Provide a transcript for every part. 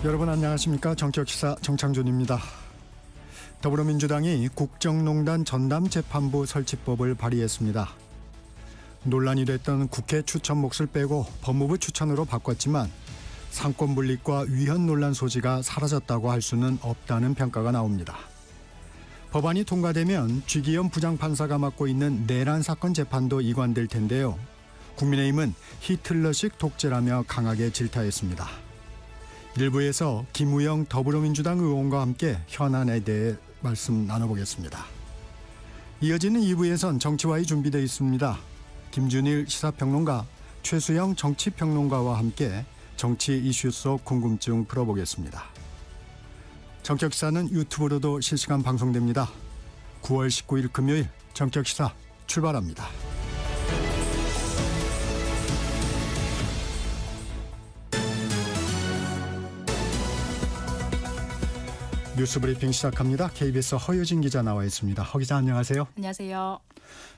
여러분 안녕하십니까. 정격시사 정창준입니다. 더불어민주당이 국정농단 전담재판부 설치법을 발의했습니다. 논란이 됐던 국회 추천 몫을 빼고 법무부 추천으로 바꿨지만 상권 분립과 위헌 논란 소지가 사라졌다고 할 수는 없다는 평가가 나옵니다. 법안이 통과되면 쥐기현 부장판사가 맡고 있는 내란 사건 재판도 이관될 텐데요. 국민의힘은 히틀러식 독재라며 강하게 질타했습니다. 일부에서 김우영 더불어민주당 의원과 함께 현안에 대해 말씀 나눠보겠습니다. 이어지는 2부에선 정치와이 준비되어 있습니다. 김준일 시사평론가, 최수영 정치평론가와 함께 정치 이슈 속 궁금증 풀어보겠습니다. 정격시사는 유튜브로도 실시간 방송됩니다. 9월 19일 금요일 정격시사 출발합니다. 뉴스브리핑 시작합니다. KBS 허유진 기자 나와 있습니다. 허 기자 안녕하세요. 안녕하세요.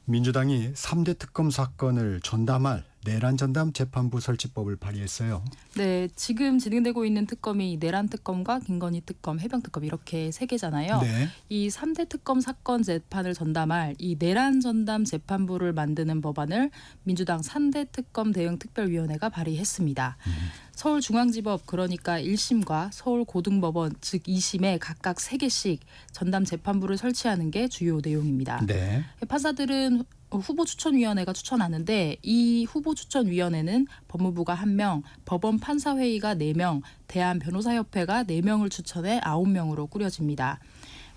민주당이 3대 특검 사건을 전담할 내란 전담 재판부 설치법을 발의했어요. 네, 지금 진행되고 있는 특검이 내란 특검과 김건희 특검, 해병 특검 이렇게 세 개잖아요. 네. 이 3대 특검 사건 재판을 전담할 이 내란 전담 재판부를 만드는 법안을 민주당 3대 특검 대응 특별위원회가 발의했습니다. 서울중앙지법 그러니까 1심과 서울고등법원 즉 2심에 각각 3개씩 전담 재판부를 설치하는 게 주요 내용입니다. 네. 판사들은 후보 추천위원회가 추천하는데 이 후보 추천위원회는 법무부가 1명, 법원 판사회의가 4명, 대한변호사협회가 4명을 추천해 9명으로 꾸려집니다.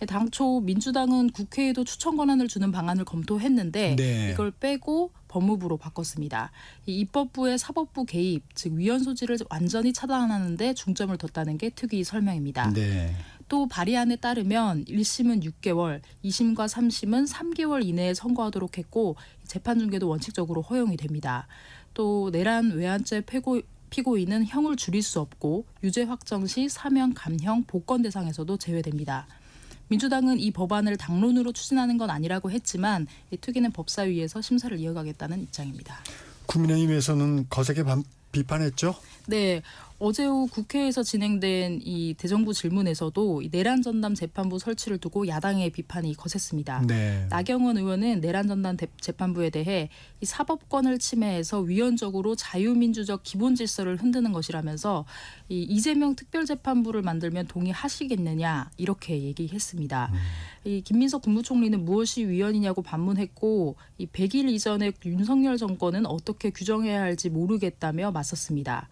당초 민주당은 국회에도 추천 권한을 주는 방안을 검토했는데 네. 이걸 빼고 법무부로 바꿨습니다. 이 입법부의 사법부 개입, 즉 위헌 소지를 완전히 차단하는 데 중점을 뒀다는 게 특위 설명입니다. 네. 또 발의안에 따르면 1심은 6개월, 2심과 3심은 3개월 이내에 선고하도록 했고 재판 중계도 원칙적으로 허용이 됩니다. 또 내란 외환죄 피고인은 형을 줄일 수 없고 유죄 확정 시 사면, 감형, 복권 대상에서도 제외됩니다. 민주당은 이 법안을 당론으로 추진하는 건 아니라고 했지만 특위는 법사위에서 심사를 이어가겠다는 입장입니다. 국민의힘에서는 거세게 비판했죠? 네. 어제 오후 국회에서 진행된 이 대정부 질문에서도 이 내란 전담 재판부 설치를 두고 야당의 비판이 거셌습니다. 네. 나경원 의원은 내란 전담 재판부에 대해 이 사법권을 침해해서 위헌적으로 자유민주적 기본 질서를 흔드는 것이라면서 이 이재명 특별재판부를 만들면 동의하시겠느냐 이렇게 얘기했습니다. 이 김민석 국무총리는 무엇이 위헌이냐고 반문했고 이 100일 이전의 윤석열 정권은 어떻게 규정해야 할지 모르겠다며 맞섰습니다.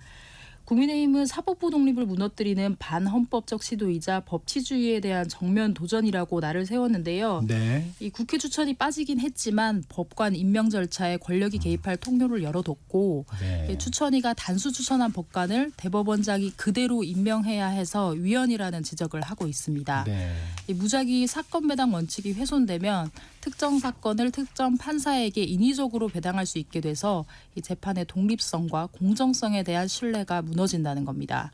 국민의힘은 사법부 독립을 무너뜨리는 반헌법적 시도이자 법치주의에 대한 정면 도전이라고 날을 세웠는데요. 네. 이 국회 추천이 빠지긴 했지만 법관 임명 절차에 권력이 개입할 통로를 열어뒀고 네. 추천위가 단수 추천한 법관을 대법원장이 그대로 임명해야 해서 위헌이라는 지적을 하고 있습니다. 네. 이 무작위 사건 배당 원칙이 훼손되면 특정 사건을 특정 판사에게 인위적으로 배당할 수 있게 돼서 이 재판의 독립성과 공정성에 대한 신뢰가 무너진다는 겁니다.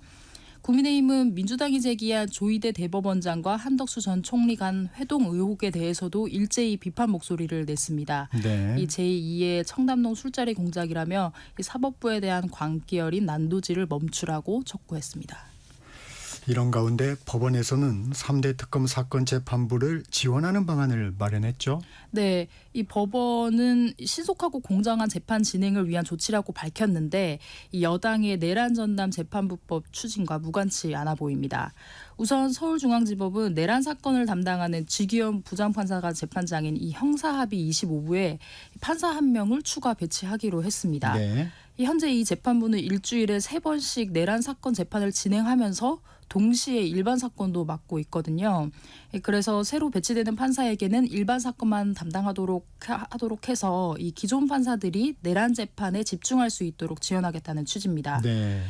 국민의힘은 민주당이 제기한 조희대 대법원장과 한덕수 전 총리 간 회동 의혹에 대해서도 일제히 비판 목소리를 냈습니다. 네. 이 제2의 청담동 술자리 공작이라며 이 사법부에 대한 광기 어린 난도질을 멈추라고 촉구했습니다. 이런 가운데 법원에서는 3대 특검 사건 재판부를 지원하는 방안을 마련했죠. 네, 이 법원은 신속하고 공정한 재판 진행을 위한 조치라고 밝혔는데 이 여당의 내란 전담 재판부법 추진과 무관치 않아 보입니다. 우선 서울중앙지법은 내란 사건을 담당하는 쥐기현 부장판사가 재판장인 이 형사합의 25부에 판사 1명을 추가 배치하기로 했습니다. 네. 현재 이 재판부는 일주일에 3번씩 내란 사건 재판을 진행하면서 동시에 일반 사건도 맡고 있거든요. 그래서 새로 배치되는 판사에게는 일반 사건만 담당하도록 해서 이 기존 판사들이 내란 재판에 집중할 수 있도록 지원하겠다는 취지입니다. 네.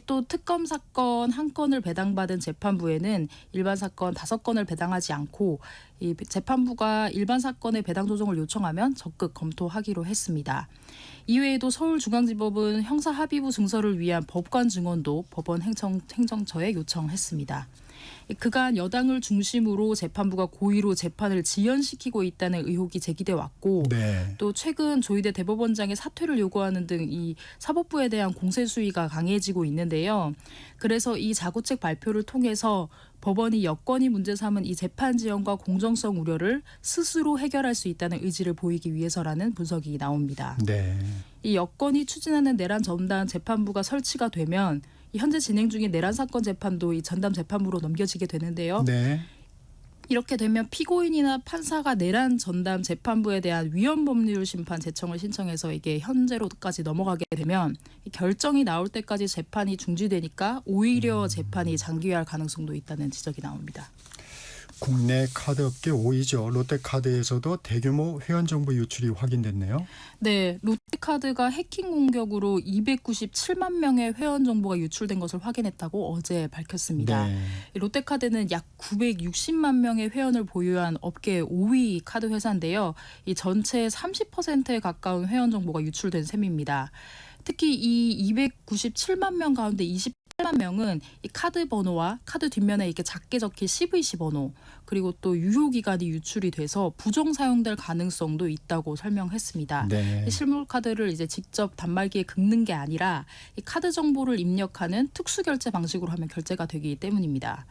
또 특검 사건 1건을 배당받은 재판부에는 일반 사건 5건을 배당하지 않고 이 재판부가 일반 사건의 배당 조정을 요청하면 적극 검토하기로 했습니다. 이외에도 서울중앙지법은 재판부는 형사합의부 증서를 위한 법관 증언도 법원 행정처에 요청했습니다. 그간 여당을 중심으로 재판부가 고의로 재판을 지연시키고 있다는 의혹이 제기돼 왔고 네. 또 최근 조희대 대법원장의 사퇴를 요구하는 등 이 사법부에 대한 공세 수위가 강해지고 있는데요. 그래서 이 자구책 발표를 통해서 법원이 여건이 문제 삼은 이 재판 지연과 공정성 우려를 스스로 해결할 수 있다는 의지를 보이기 위해서라는 분석이 나옵니다. 네. 이 여건이 추진하는 내란 전담 재판부가 설치가 되면 이 현재 진행 중인 내란 사건 재판도 이 전담 재판부로 넘겨지게 되는데요. 네. 이렇게 되면 피고인이나 판사가 내란 전담 재판부에 대한 위헌 법률 심판 제청을 신청해서 이게 현재로까지 넘어가게 되면 이 결정이 나올 때까지 재판이 중지되니까 오히려 재판이 장기화할 가능성도 있다는 지적이 나옵니다. 국내 카드업계 5위죠. 롯데카드에서도 대규모 회원 정보 유출이 확인됐네요. 네, 롯데카드가 해킹 공격으로 297만 명의 회원 정보가 유출된 것을 확인했다고 어제 밝혔습니다. 네. 롯데카드는 약 960만 명의 회원을 보유한 업계 5위 카드 회사인데요. 이 전체의 30%에 가까운 회원 정보가 유출된 셈입니다. 특히 이 297만 명 가운데 28만 명은 이 카드 번호와 카드 뒷면에 이렇게 작게 적힌 CVC 번호 그리고 또 유효 기간이 유출이 돼서 부정 사용될 가능성도 있다고 설명했습니다. 네. 실물 카드를 이제 직접 단말기에 긁는 게 아니라 이 카드 정보를 입력하는 특수 결제 방식으로 하면 결제가 되기 때문입니다.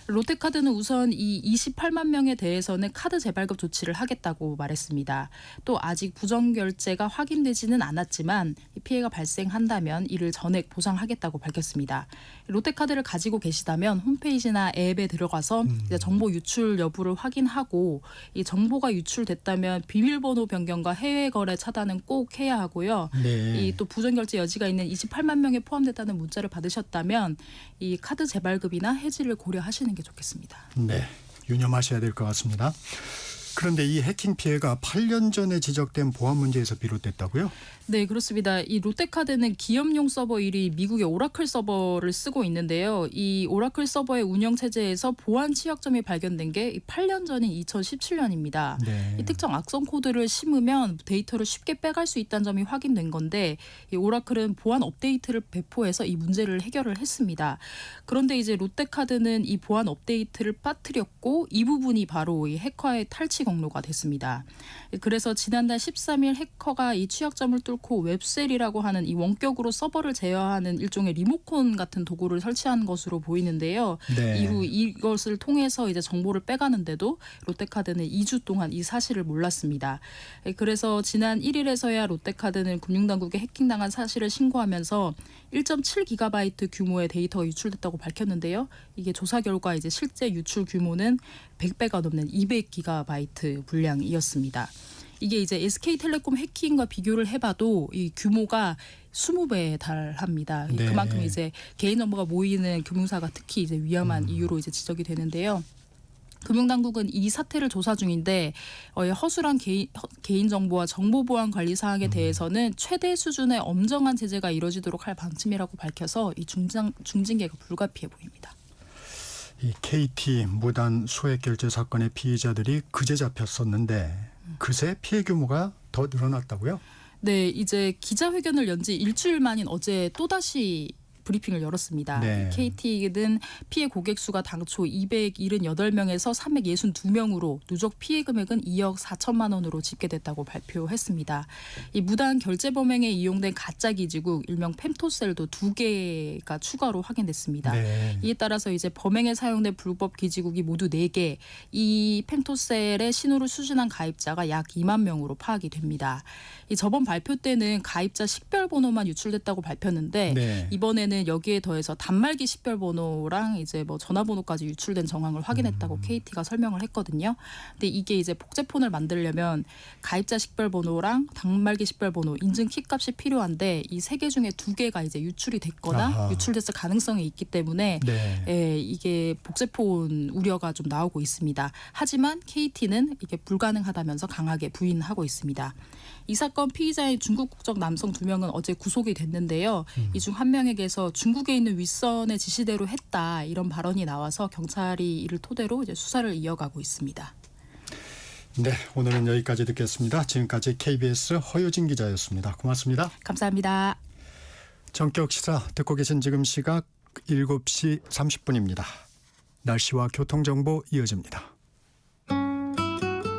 롯데카드는 우선 이 28만 명에 대해서는 카드 재발급 조치를 하겠다고 말했습니다. 또 아직 부정 결제가 확인되지는 않았지만 피해가 발생한다면 이를 전액 보상하겠다고 밝혔습니다. 롯데카드를 가지고 계시다면 홈페이지나 앱에 들어가서 이제 정보 유출 여부를 확인하고 이 정보가 유출됐다면 비밀번호 변경과 해외 거래 차단은 꼭 해야 하고요. 네. 이 또 부정 결제 여지가 있는 28만 명에 포함됐다는 문자를 받으셨다면 이 카드 재발급이나 해지를 고려하시는 게 좋겠습니다. 네. 유념하셔야 될 것 같습니다. 그런데 이 해킹 피해가 8년 전에 지적된 보안 문제에서 비롯됐다고요? 네, 그렇습니다. 이 롯데카드는 기업용 서버 1위 미국의 오라클 서버를 쓰고 있는데요. 이 오라클 서버의 운영 체제에서 보안 취약점이 발견된 게 8년 전인 2017년입니다. 네. 이 특정 악성 코드를 심으면 데이터를 쉽게 빼갈 수 있다는 점이 확인된 건데 이 오라클은 보안 업데이트를 배포해서 이 문제를 해결을 했습니다. 그런데 이제 롯데카드는 이 보안 업데이트를 빠뜨렸고 이 부분이 바로 이 해커의 탈취 경로가 됐습니다. 그래서 지난달 13일 해커가 이 취약점을 뚫고 웹셀이라고 하는 이 원격으로 서버를 제어하는 일종의 리모컨 같은 도구를 설치한 것으로 보이는데요. 네. 이후 이것을 통해서 이제 정보를 빼가는데도 롯데카드는 2주 동안 이 사실을 몰랐습니다. 그래서 지난 1일에서야 롯데카드는 금융당국에 해킹당한 사실을 신고하면서 1.7GB 규모의 데이터가 유출됐다고 밝혔는데요. 이게 조사 결과 이제 실제 유출 규모는 100배가 넘는 200GB 분량이었습니다. 이게 이제 SK텔레콤 해킹과 비교를 해봐도 이 규모가 20배에 달합니다. 네. 그만큼 이제 개인 정보가 모이는 금융사가 특히 이제 위험한 이유로 이제 지적이 되는데요. 금융당국은 이 사태를 조사 중인데 허술한 개인 정보와 정보 보안 관리 사항에 대해서는 최대 수준의 엄정한 제재가 이뤄지도록 할 방침이라고 밝혀서 이 중징계가 불가피해 보입니다. 이 KT 무단 소액 결제 사건의 피의자들이 그제 잡혔었는데 그새 피해 규모가 더 늘어났다고요? 네, 이제 기자회견을 연 지 일주일 만인 어제 또다시 브리핑을 열었습니다. 네. KT는 피해 고객 수가 당초 278명에서 362명으로 누적 피해 금액은 2억 4천만 원으로 집계됐다고 발표했습니다. 이 무단 결제 범행에 이용된 가짜 기지국 일명 펜토셀도 2개가 추가로 확인됐습니다. 네. 이에 따라서 이제 범행에 사용된 불법 기지국이 모두 4개, 이 펜토셀의 신호를 수신한 가입자가 약 2만 명으로 파악이 됩니다. 이 저번 발표 때는 가입자 식별번호만 유출됐다고 밝혔는데 네. 이번에는 여기에 더해서 단말기 식별번호랑 이제 뭐 전화번호까지 유출된 정황을 확인했다고 KT가 설명을 했거든요. 근데 이게 이제 복제폰을 만들려면 가입자 식별번호랑 단말기 식별번호, 인증 키값이 필요한데 이 3개 중에 2개가 이제 유출이 됐거나 아하. 유출됐을 가능성이 있기 때문에 네. 이게 복제폰 우려가 좀 나오고 있습니다. 하지만 KT는 이게 불가능하다면서 강하게 부인하고 있습니다. 이 사건 피의자인 중국 국적 남성 2명은 어제 구속이 됐는데요. 이 중 한 명에게서 중국에 있는 윗선의 지시대로 했다 이런 발언이 나와서 경찰이 이를 토대로 이제 수사를 이어가고 있습니다. 네, 오늘은 여기까지 듣겠습니다. 지금까지 KBS 허유진 기자였습니다. 고맙습니다. 감사합니다. 전격 시사 듣고 계신 지금 시각 7시 30분입니다. 날씨와 교통정보 이어집니다.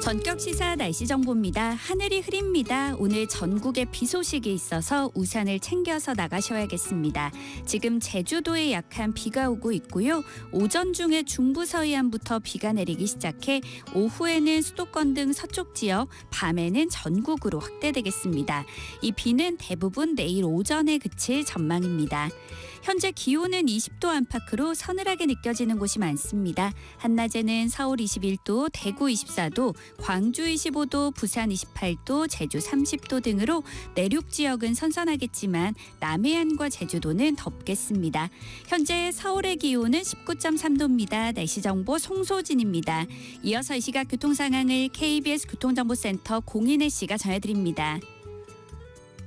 전격 시사 날씨 정보입니다. 하늘이 흐립니다. 오늘 전국에 비 소식이 있어서 우산을 챙겨서 나가셔야겠습니다. 지금 제주도에 약한 비가 오고 있고요. 오전 중에 중부 서해안부터 비가 내리기 시작해 오후에는 수도권 등 서쪽 지역, 밤에는 전국으로 확대되겠습니다. 이 비는 대부분 내일 오전에 그칠 전망입니다. 현재 기온은 20도 안팎으로 서늘하게 느껴지는 곳이 많습니다. 한낮에는 서울 21도, 대구 24도, 광주 25도, 부산 28도, 제주 30도 등으로 내륙 지역은 선선하겠지만 남해안과 제주도는 덥겠습니다. 현재 서울의 기온은 19.3도입니다. 날씨 정보 송소진입니다. 이어서 이 시각 교통 상황을 KBS 교통정보센터 공인혜 씨가 전해드립니다.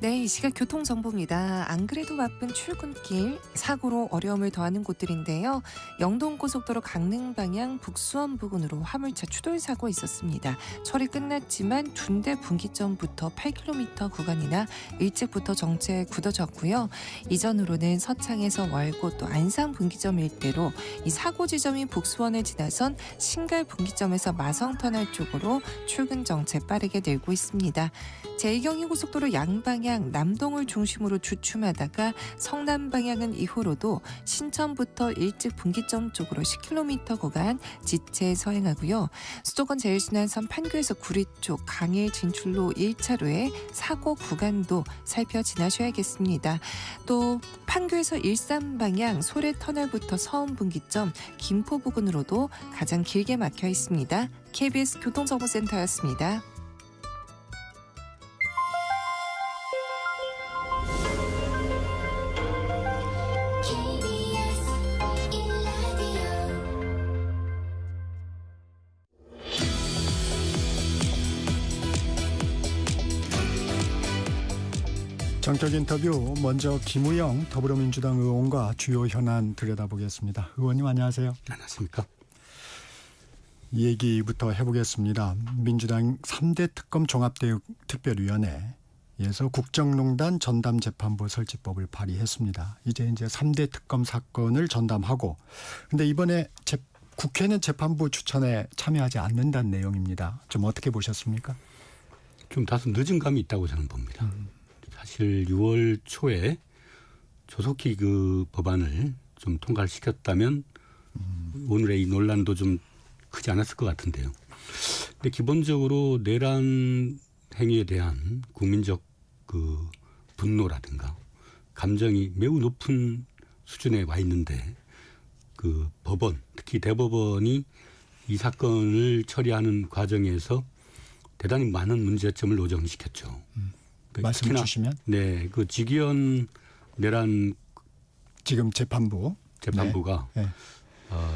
네, 이 시각 교통정보입니다. 안 그래도 바쁜 출근길, 사고로 어려움을 더하는 곳들인데요. 영동고속도로 강릉 방향 북수원 부근으로 화물차 추돌 사고 있었습니다. 처리 끝났지만 둔대 분기점부터 8km 구간이나 일찍부터 정체 굳어졌고요. 이전으로는 서창에서 월곶 또 안산 분기점 일대로 이 사고 지점인 북수원을 지나선 신갈 분기점에서 마성터널 쪽으로 출근 정체 빠르게 늘고 있습니다. 제2경인고속도로 양방향 남동을 중심으로 주춤하다가 성남 방향은 이후로도 신천부터 일찍 분기점 쪽으로 10km 구간 지체 서행하고요. 수도권 제일순환선 판교에서 구리 쪽 강일 진출로 1차로에 사고 구간도 살펴 지나셔야겠습니다. 또 판교에서 일산 방향 소래터널부터 서운 분기점 김포 부근으로도 가장 길게 막혀 있습니다. KBS 교통정보센터였습니다. 전격 인터뷰 먼저 김우영 더불어민주당 의원과 주요 현안 들여다보겠습니다. 의원님 안녕하세요. 안녕하십니까. 이 얘기부터 해보겠습니다. 민주당 3대 특검 종합대응특별위원회에서 국정농단 전담재판부 설치법을 발의했습니다. 이제 3대 특검 사건을 전담하고 근데 이번에 국회는 재판부 추천에 참여하지 않는다는 내용입니다. 좀 어떻게 보셨습니까? 좀 다소 늦은 감이 있다고 저는 봅니다. 사실 6월 초에 조속히 그 법안을 좀 통과를 시켰다면 오늘의 이 논란도 좀 크지 않았을 것 같은데요. 근데 기본적으로 내란 행위에 대한 국민적 그 분노라든가 감정이 매우 높은 수준에 와 있는데 그 법원, 특히 대법원이 이 사건을 처리하는 과정에서 대단히 많은 문제점을 노정시켰죠. 말씀해 주시면. 네, 그 지기현 내란 지금 재판부가 네.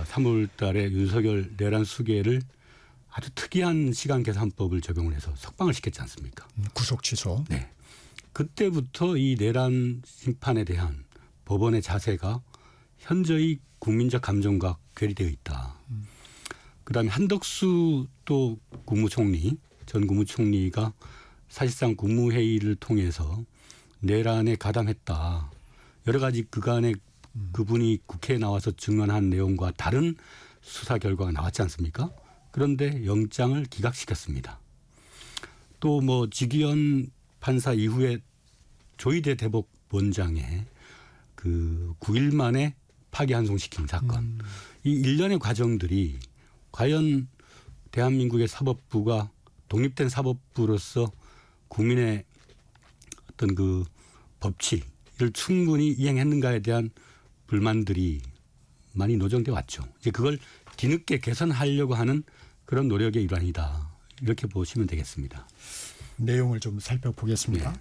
3월달에 윤석열 내란 수계를 아주 특이한 시간 계산법을 적용을 해서 석방을 시켰지 않습니까? 구속 취소. 네, 그때부터 이 내란 심판에 대한 법원의 자세가 현저히 국민적 감정과 괴리되어 있다. 그다음에 한덕수 또 전 국무총리가 사실상 국무회의를 통해서 내란에 가담했다. 여러 가지 그간에 그분이 국회에 나와서 증언한 내용과 다른 수사 결과가 나왔지 않습니까? 그런데 영장을 기각시켰습니다. 또 뭐 지기현 판사 이후에 조희대 대법원장의 그 9일 만에 파기환송시킨 사건. 이 일련의 과정들이 과연 대한민국의 사법부가 독립된 사법부로서 국민의 어떤 그 법치를 충분히 이행했는가에 대한 불만들이 많이 노정돼 왔죠. 이제 그걸 뒤늦게 개선하려고 하는 그런 노력의 일환이다. 이렇게 보시면 되겠습니다. 내용을 좀 살펴보겠습니다. 네.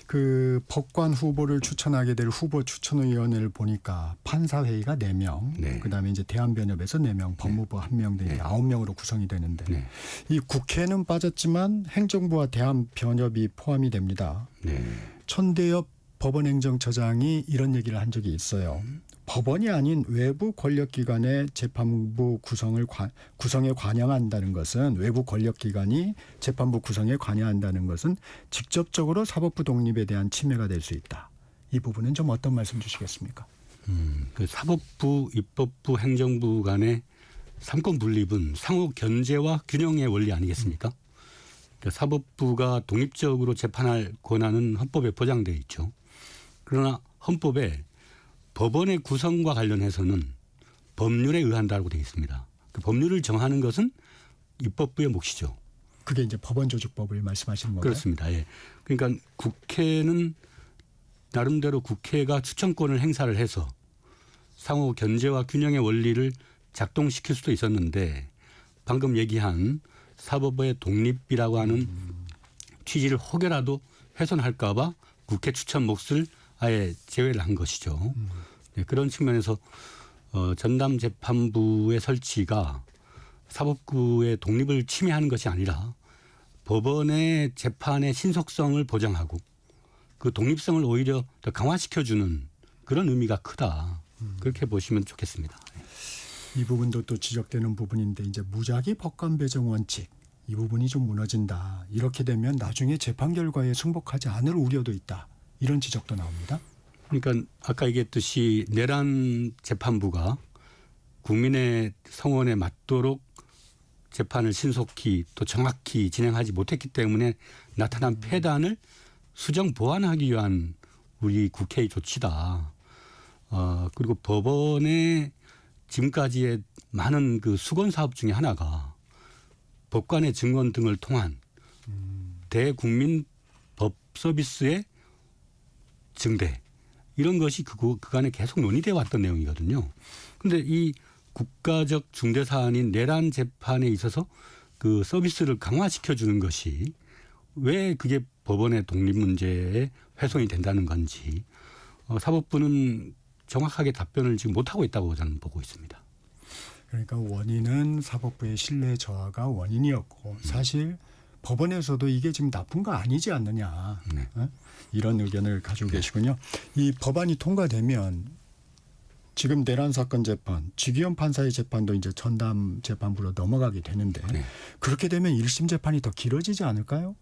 그 법관 후보를 추천하게 될 후보 추천위원회를 보니까 판사회의가 4명, 네. 그다음에 이제 대한변협에서 4명, 법무부 1명 등이 9명으로 구성이 되는데 네. 이 국회는 빠졌지만 행정부와 대한변협이 포함이 됩니다. 네. 천대엽 법원행정처장이 이런 얘기를 한 적이 있어요. 법원이 아닌 외부 권력기관의 재판부 구성에 관여한다는 것은 외부 권력기관이 재판부 구성에 관여한다는 것은 직접적으로 사법부 독립에 대한 침해가 될 수 있다. 이 부분은 좀 어떤 말씀 주시겠습니까? 그 사법부, 입법부, 행정부 간의 삼권 분립은 상호 견제와 균형의 원리 아니겠습니까? 그러니까 사법부가 독립적으로 재판할 권한은 헌법에 보장되어 있죠. 그러나 헌법에 법원의 구성과 관련해서는 법률에 의한다고 되어 있습니다. 그 법률을 정하는 것은 입법부의 몫이죠. 그게 이제 법원조직법을 말씀하시는 건가요? 그렇습니다. 예. 그러니까 국회는 나름대로 국회가 추천권을 행사를 해서 상호 견제와 균형의 원리를 작동시킬 수도 있었는데 방금 얘기한 사법부의 독립이라고 하는 취지를 혹여라도 훼손할까 봐 국회 추천 몫을 아예 제외를 한 것이죠. 네, 그런 측면에서 전담재판부의 설치가 사법부의 독립을 침해하는 것이 아니라 법원의 재판의 신속성을 보장하고 그 독립성을 오히려 더 강화시켜주는 그런 의미가 크다. 그렇게 보시면 좋겠습니다. 이 부분도 또 지적되는 부분인데 이제 무작위 법관 배정 원칙 이 부분이 좀 무너진다. 이렇게 되면 나중에 재판 결과에 승복하지 않을 우려도 있다. 이런 지적도 나옵니다. 그러니까 아까 얘기했듯이 내란 재판부가 국민의 성원에 맞도록 재판을 신속히 또 정확히 진행하지 못했기 때문에 나타난 폐단을 수정 보완하기 위한 우리 국회의 조치다. 그리고 법원의 지금까지의 많은 그 수건 사업 중에 하나가 법관의 증언 등을 통한 대국민 법 서비스의 증대 이런 것이 그간에 계속 논의되어 왔던 내용이거든요. 그런데 이 국가적 중대 사안인 내란 재판에 있어서 그 서비스를 강화시켜 주는 것이 왜 그게 법원의 독립 문제에 훼손이 된다는 건지 사법부는 정확하게 답변을 지금 못하고 있다고 저는 보고 있습니다. 그러니까 원인은 사법부의 신뢰 저하가 원인이었고 사실 법원에서도 이게 지금 나쁜 거 아니지 않느냐. 네. 이런 의견을 가지고 계시군요. 이 법안이 통과되면 지금 내란 사건 재판, 지기현 판사의 재판도 이제 전담 재판부로 넘어가게 되는데 네. 그렇게 되면 1심 재판이 더 길어지지 않을까요?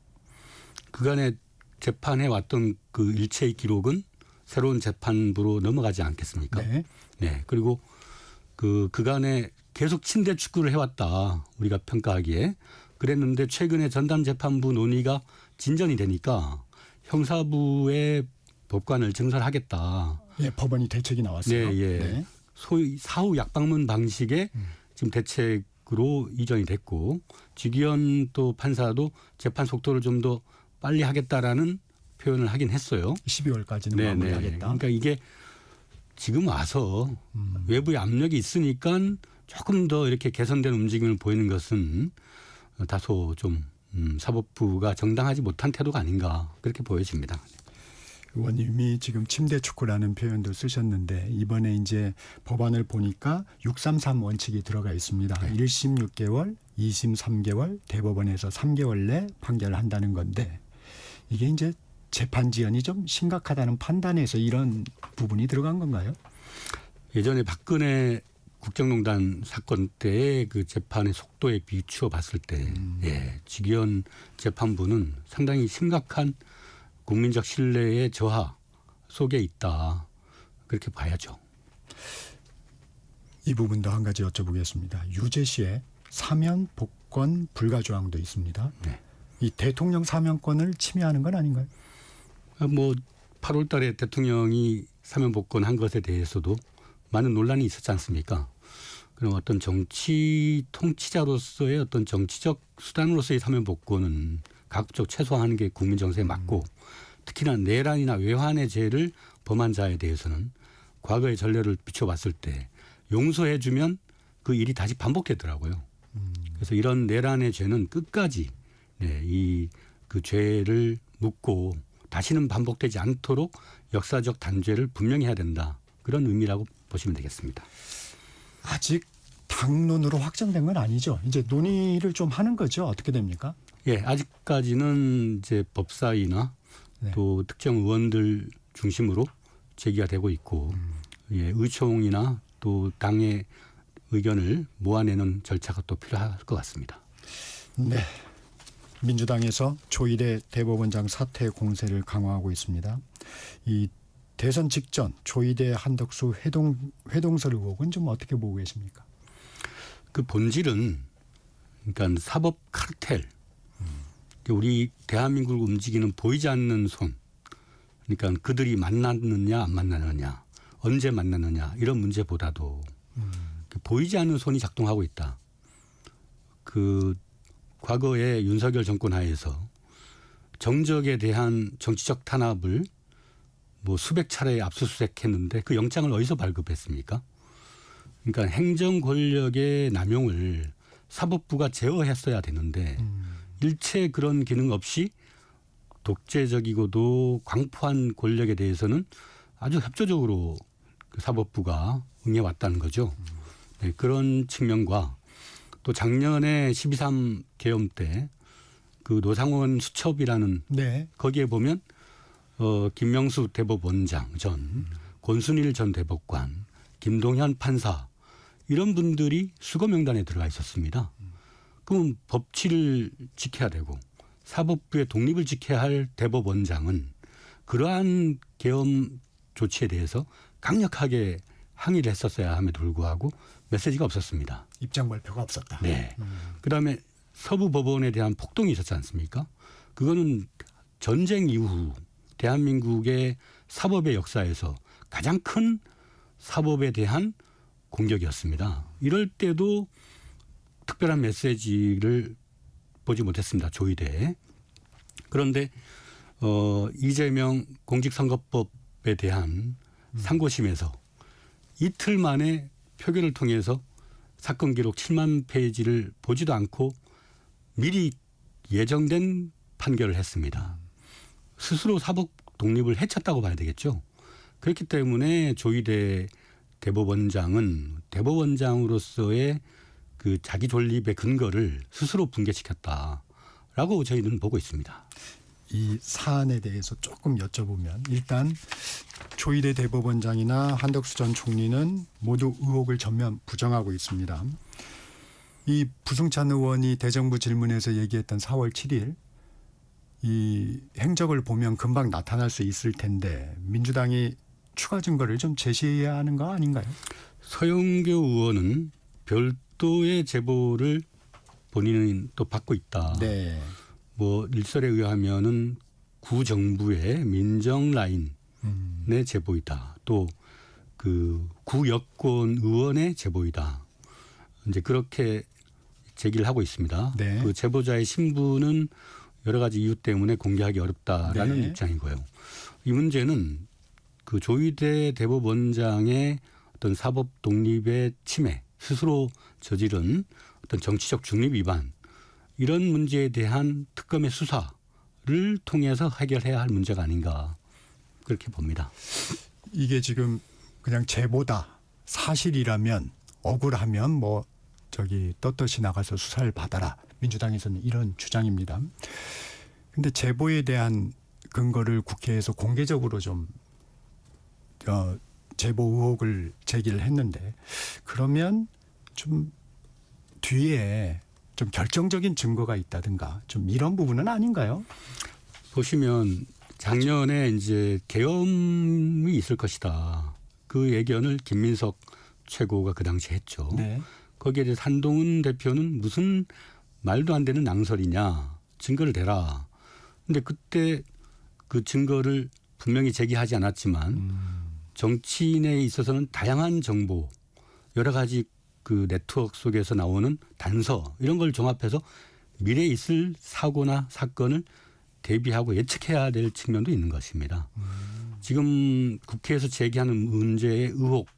그간에 재판해 왔던 그 일체의 기록은 새로운 재판부로 넘어가지 않겠습니까? 네. 네. 그리고 그간에 계속 침대 축구를 해왔다. 우리가 평가하기에. 그랬는데 최근에 전담재판부 논의가 진전이 되니까 형사부의 법관을 증설하겠다. 예, 법원이 대책이 나왔어요. 네, 예. 네. 소위 사후 약방문 방식의 지금 대책으로 이전이 됐고 지기현 또 판사도 재판 속도를 좀 더 빨리 하겠다라는 표현을 하긴 했어요. 12월까지는 네, 마무리하겠다. 그러니까 이게 지금 와서 외부의 압력이 있으니까 조금 더 이렇게 개선된 움직임을 보이는 것은 다소 좀 사법부가 정당하지 못한 태도가 아닌가 그렇게 보여집니다. 의원님이 지금 침대 축구라는 표현도 쓰셨는데 이번에 이제 법안을 보니까 633 원칙이 들어가 있습니다. 네. 1심 6개월, 2심 3개월, 대법원에서 3개월 내 판결한다는 건데 이게 이제 재판 지연이 좀 심각하다는 판단에서 이런 부분이 들어간 건가요? 예전에 박근혜 국정농단 사건 때의 그 재판의 속도에 비추어 봤을 때 예, 지기현 재판부는 상당히 심각한 국민적 신뢰의 저하 속에 있다. 그렇게 봐야죠. 이 부분도 한 가지 여쭤보겠습니다. 유죄시에 사면 복권 불가 조항도 있습니다. 네. 이 대통령 사면권을 침해하는 건 아닌가요? 뭐 8월 달에 대통령이 사면 복권한 것에 대해서도 많은 논란이 있었지 않습니까? 그럼 어떤 정치 통치자로서의 어떤 정치적 수단으로서의 사면 복권은 가급적 최소화하는 게 국민 정서에 맞고 특히나 내란이나 외환의 죄를 범한 자에 대해서는 과거의 전례를 비춰봤을 때 용서해주면 그 일이 다시 반복되더라고요. 그래서 이런 내란의 죄는 끝까지 이 그 죄를 묻고 다시는 반복되지 않도록 역사적 단죄를 분명히 해야 된다. 그런 의미라고 보시면 되겠습니다. 아직 당론으로 확정된 건 아니죠. 이제 논의를 좀 하는 거죠. 어떻게 됩니까? 예, 아직까지는 이제 법사위나 네. 또 특정 의원들 중심으로 제기가 되고 있고 예, 의총이나 또 당의 의견을 모아내는 절차가 또 필요할 것 같습니다. 네. 민주당에서 조일의 대법원장 사퇴 공세를 강화하고 있습니다. 이 대선 직전 조희대 한덕수 회동설 의혹은 좀 어떻게 보고 계십니까? 그 본질은 그러니까 사법 카르텔, 우리 대한민국을 움직이는 보이지 않는 손, 그러니까 그들이 만났느냐 안 만났느냐, 언제 만났느냐 이런 문제보다도 보이지 않는 손이 작동하고 있다. 그 과거에 윤석열 정권 하에서 정적에 대한 정치적 탄압을 뭐 수백 차례 압수수색했는데 그 영장을 어디서 발급했습니까? 그러니까 행정 권력의 남용을 사법부가 제어했어야 되는데 일체 그런 기능 없이 독재적이고도 광포한 권력에 대해서는 아주 협조적으로 그 사법부가 응해왔다는 거죠. 네, 그런 측면과 또 작년에 12.3 계엄 때 그 노상원 수첩이라는 네. 거기에 보면 김명수 대법원장 전, 권순일 전 대법관, 김동현 판사 이런 분들이 수거 명단에 들어가 있었습니다. 그럼 법치를 지켜야 되고 사법부의 독립을 지켜야 할 대법원장은 그러한 계엄 조치에 대해서 강력하게 항의를 했었어야 함에도 불구하고 메시지가 없었습니다. 입장 발표가 없었다. 네. 그다음에 서부 법원에 대한 폭동이 있었지 않습니까? 그거는 전쟁 이후 대한민국의 사법의 역사에서 가장 큰 사법에 대한 공격이었습니다. 이럴 때도 특별한 메시지를 보지 못했습니다. 조희대. 그런데 이재명 공직선거법에 대한 상고심에서 이틀 만에 표결을 통해서 사건 기록 7만 페이지를 보지도 않고 미리 예정된 판결을 했습니다. 스스로 사법 독립을 해쳤다고 봐야 되겠죠. 그렇기 때문에 조희대 대법원장은 대법원장으로서의 그 자기 존립의 근거를 스스로 붕괴시켰다라고 저희는 보고 있습니다. 이 사안에 대해서 조금 여쭤보면 일단 조희대 대법원장이나 한덕수 전 총리는 모두 의혹을 전면 부정하고 있습니다. 이 부승찬 의원이 대정부 질문에서 얘기했던 4월 7일 이 행적을 보면 금방 나타날 수 있을 텐데 민주당이 추가 증거를 좀 제시해야 하는 거 아닌가요? 서영교 의원은 별도의 제보를 본인은 또 받고 있다. 네. 뭐 일설에 의하면은 구정부의 민정 라인의 제보이다. 또 그 구여권 의원의 제보이다. 이제 그렇게 제기를 하고 있습니다. 네. 그 제보자의 신분은 여러 가지 이유 때문에 공개하기 어렵다라는 네. 입장이고요. 이 문제는 그 조희대 대법원장의 어떤 사법 독립의 침해, 스스로 저지른 어떤 정치적 중립 위반 이런 문제에 대한 특검의 수사를 통해서 해결해야 할 문제가 아닌가 그렇게 봅니다. 이게 지금 그냥 제보다 사실이라면 억울하면 뭐 저기 떳떳이 나가서 수사를 받아라. 민주당에서는 이런 주장입니다. 근데 제보에 대한 근거를 국회에서 공개적으로 좀 제보 의혹을 제기를 했는데 그러면 좀 뒤에 좀 결정적인 증거가 있다든가 좀 이런 부분은 아닌가요? 보시면 작년에 이제 계엄이 있을 것이다. 그 예견을 김민석 최고가 그 당시 했죠. 네. 거기에 대해서 한동훈 대표는 무슨 말도 안 되는 낭설이냐. 증거를 대라. 근데 그때 그 증거를 분명히 제기하지 않았지만 정치인에 있어서는 다양한 정보 여러 가지 그 네트워크 속에서 나오는 단서 이런 걸 종합해서 미래에 있을 사고나 사건을 대비하고 예측해야 될 측면도 있는 것입니다. 지금 국회에서 제기하는 문제의 의혹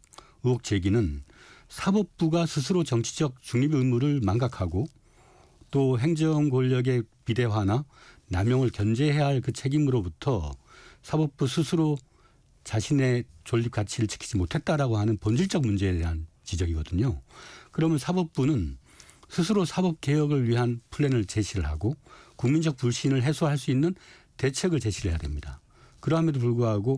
제기는 사법부가 스스로 정치적 중립 의무를 망각하고 또 행정 권력의 비대화나 남용을 견제해야 할 그 책임으로부터 사법부 스스로 자신의 존립 가치를 지키지 못했다라고 하는 본질적 문제에 대한 지적이거든요. 그러면 사법부는 스스로 사법 개혁을 위한 플랜을 제시를 하고 국민적 불신을 해소할 수 있는 대책을 제시를 해야 됩니다. 그럼에도 불구하고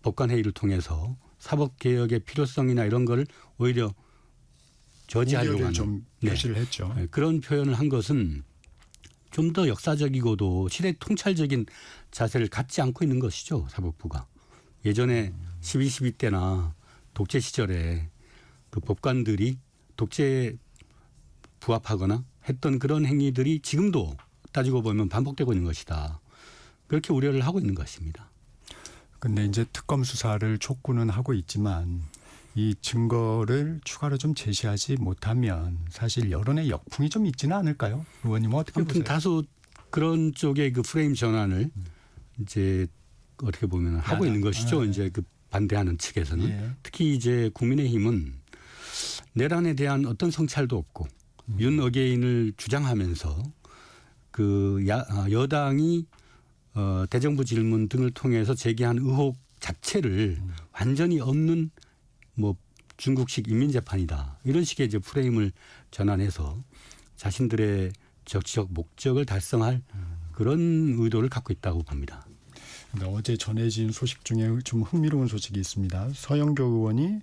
법관 회의를 통해서 사법 개혁의 필요성이나 이런 거를 오히려 저지하려고 하는 좀 표시를 했죠. 네, 그런 표현을 한 것은 좀 더 역사적이고도 시대 통찰적인 자세를 갖지 않고 있는 것이죠. 사법부가. 예전에 12.12 때나 독재 시절에 그 법관들이 독재에 부합하거나 했던 그런 행위들이 지금도 따지고 보면 반복되고 있는 것이다. 그렇게 우려를 하고 있는 것입니다. 근데 이제 특검 수사를 촉구는 하고 있지만 이 증거를 추가로 좀 제시하지 못하면 사실 여론의 역풍이 좀 있지는 않을까요? 의원님은 어떻게 아무튼 보세요? 다소 그런 쪽의 그 프레임 전환을 이제 어떻게 보면 하고 있는 것이죠. 네. 이제 그 반대하는 측에서는 예. 특히 이제 국민의힘은 내란에 대한 어떤 성찰도 없고 윤 어게인을 주장하면서 그 여당이 대정부 질문 등을 통해서 제기한 의혹 자체를 완전히 없는 뭐 중국식 인민재판이다. 이런 식의 이제 프레임을 전환해서 자신들의 정치적 목적을 달성할 그런 의도를 갖고 있다고 봅니다. 근데 어제 전해진 소식 중에 좀 흥미로운 소식이 있습니다. 서영교 의원이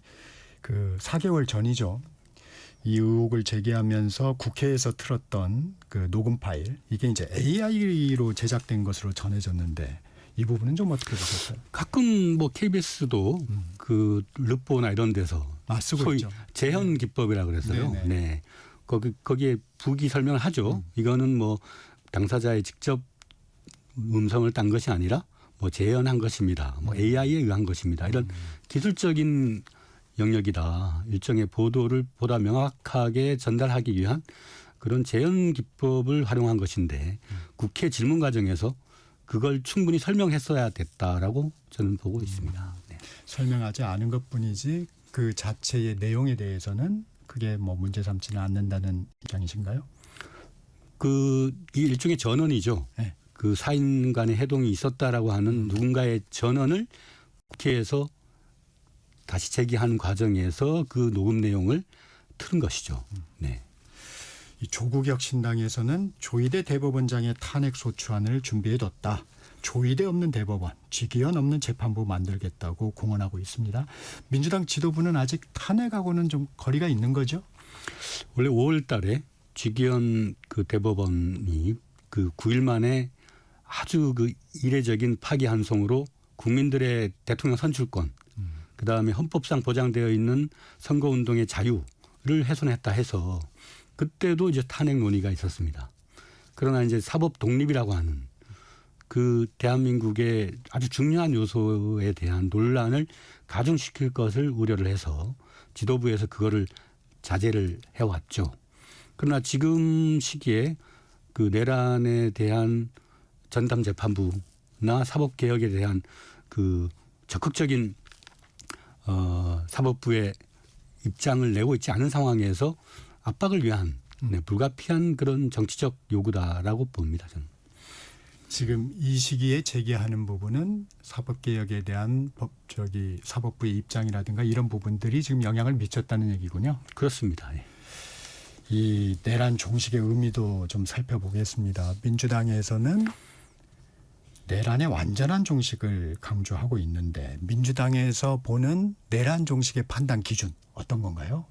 그 4개월 전이죠. 이 의혹을 제기하면서 국회에서 틀었던 그 녹음 파일 이게 이제 AI로 제작된 것으로 전해졌는데 이 부분은 좀 어떻게 보셨어요? 가끔 뭐 KBS도 그 르포나 이런 데서 쓰고 소위 있죠. 재현 기법이라 그래서요. 네네. 네. 거기에 부기 설명을 하죠. 이거는 뭐 당사자의 직접 음성을 딴 것이 아니라 뭐 재현한 것입니다. 뭐 AI에 의한 것입니다. 이런 기술적인 영역이다. 일종의 보도를 보다 명확하게 전달하기 위한 그런 재현 기법을 활용한 것인데 국회 질문 과정에서 그걸 충분히 설명했어야 됐다라고 저는 보고 있습니다. 네. 설명하지 않은 것뿐이지 그 자체의 내용에 대해서는 그게 뭐 문제 삼지는 않는다는 입장이신가요? 이 일종의 전언이죠. 네. 그 사인 간의 해동이 있었다라고 하는 누군가의 전언을 국회에서 다시 제기하는 과정에서 그 녹음 내용을 틀은 것이죠. 네. 이 조국혁 신당에서는 조희대 대법원장의 탄핵 소추안을 준비해뒀다. 조희대 없는 대법원, 쥐기현 없는 재판부 만들겠다고 공언하고 있습니다. 민주당 지도부는 아직 탄핵하고는 좀 거리가 있는 거죠? 원래 5월 달에 쥐기현 그 대법원이 그 9일 만에 아주 그 이례적인 파기환송으로 국민들의 대통령 선출권 그다음에 헌법상 보장되어 있는 선거운동의 자유를 훼손했다 해서 그때도 이제 탄핵 논의가 있었습니다. 그러나 이제 사법 독립이라고 하는 그 대한민국의 아주 중요한 요소에 대한 논란을 가중시킬 것을 우려를 해서 지도부에서 그거를 자제를 해왔죠. 그러나 시기에 그 내란에 대한 전담 재판부나 사법개혁에 대한 그 적극적인 사법부의 입장을 내고 있지 않은 상황에서 압박을 위한 불가피한 그런 정치적 요구다라고 봅니다. 저는. 지금 이 시기에 제기하는 부분은 사법개혁에 대한 사법부의 입장이라든가 이런 부분들이 지금 영향을 미쳤다는 얘기군요. 그렇습니다. 예. 이 내란 종식의 의미도 좀 살펴보겠습니다. 민주당에서는 내란의 완전한 종식을 강조하고 있는데 민주당에서 보는 내란 종식의 판단 기준 어떤 건가요?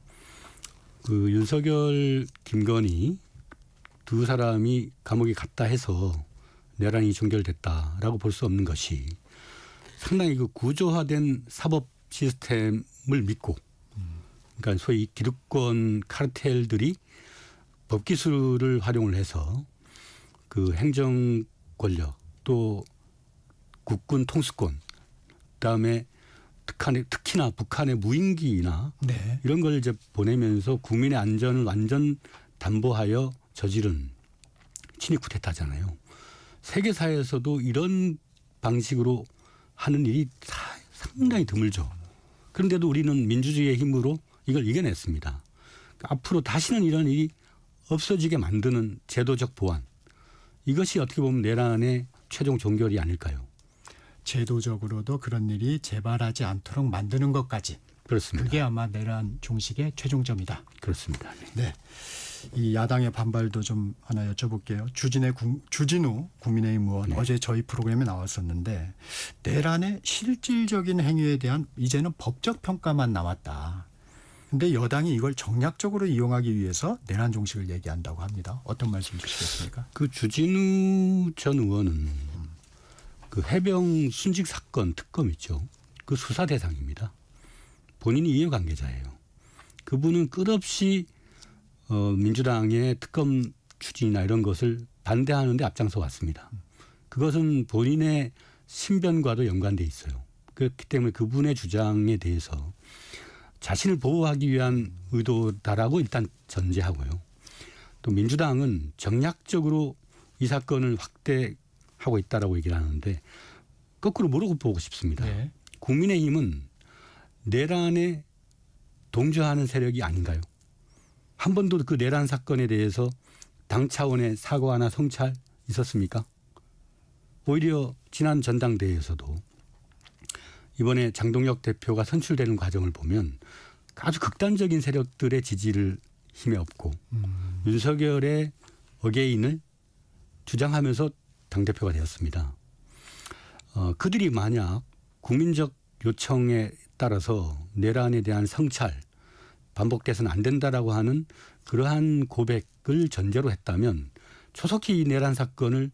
그 윤석열, 김건희 두 사람이 감옥에 갔다 해서 내란이 종결됐다라고 볼 수 없는 것이 상당히 그 구조화된 사법 시스템을 믿고 그러니까 소위 기득권 카르텔들이 법기술을 활용을 해서 그 행정 권력 또 국군 통수권 그다음에 특히나 북한의 무인기나 네. 이런 걸 이제 보내면서 국민의 안전을 완전 담보하여 저지른 친위 쿠데타잖아요. 세계사에서도 이런 방식으로 하는 일이 상당히 드물죠. 그런데도 우리는 민주주의의 힘으로 이걸 이겨냈습니다. 그러니까 앞으로 다시는 이런 일이 없어지게 만드는 제도적 보완. 이것이 어떻게 보면 내란의 최종 종결이 아닐까요? 제도적으로도 그런 일이 재발하지 않도록 만드는 것까지. 그렇습니다. 그게 아마 내란 종식의 최종점이다. 그렇습니다. 네. 이 야당의 반발도 좀 하나 여쭤볼게요. 주진우 국민의힘 의원 네. 어제 저희 프로그램에 나왔었는데 내란의 실질적인 행위에 대한 이제는 법적 평가만 남았다. 근데 여당이 이걸 정략적으로 이용하기 위해서 내란 종식을 얘기한다고 합니다. 어떤 말씀 주시겠습니까? 그 주진우 전 의원은 그 해병 순직 사건 특검 있죠. 그 수사 대상입니다. 본인이 이해관계자예요. 그분은 끝없이 민주당의 특검 추진이나 이런 것을 반대하는 데 앞장서 왔습니다. 그것은 본인의 신변과도 연관돼 있어요. 그렇기 때문에 그분의 주장에 대해서 자신을 보호하기 위한 의도다라고 일단 전제하고요. 또 민주당은 정략적으로 이 사건을 확대하고 있다라고 얘기를 하는데 거꾸로 물어보고 싶습니다. 네. 국민의힘은 내란에 동조하는 세력이 아닌가요? 한 번도 그 내란 사건에 대해서 당 차원의 사과나 성찰 있었습니까? 오히려 지난 전당대회에서도 이번에 장동혁 대표가 선출되는 과정을 보면 아주 극단적인 세력들의 지지를 힘에 업고 윤석열의 어게인을 주장하면서 당대표가 되었습니다. 그들이 만약 국민적 요청에 따라서 내란에 대한 성찰, 반복돼서는 안 된다라고 하는 그러한 고백을 전제로 했다면 초속히 이 내란 사건을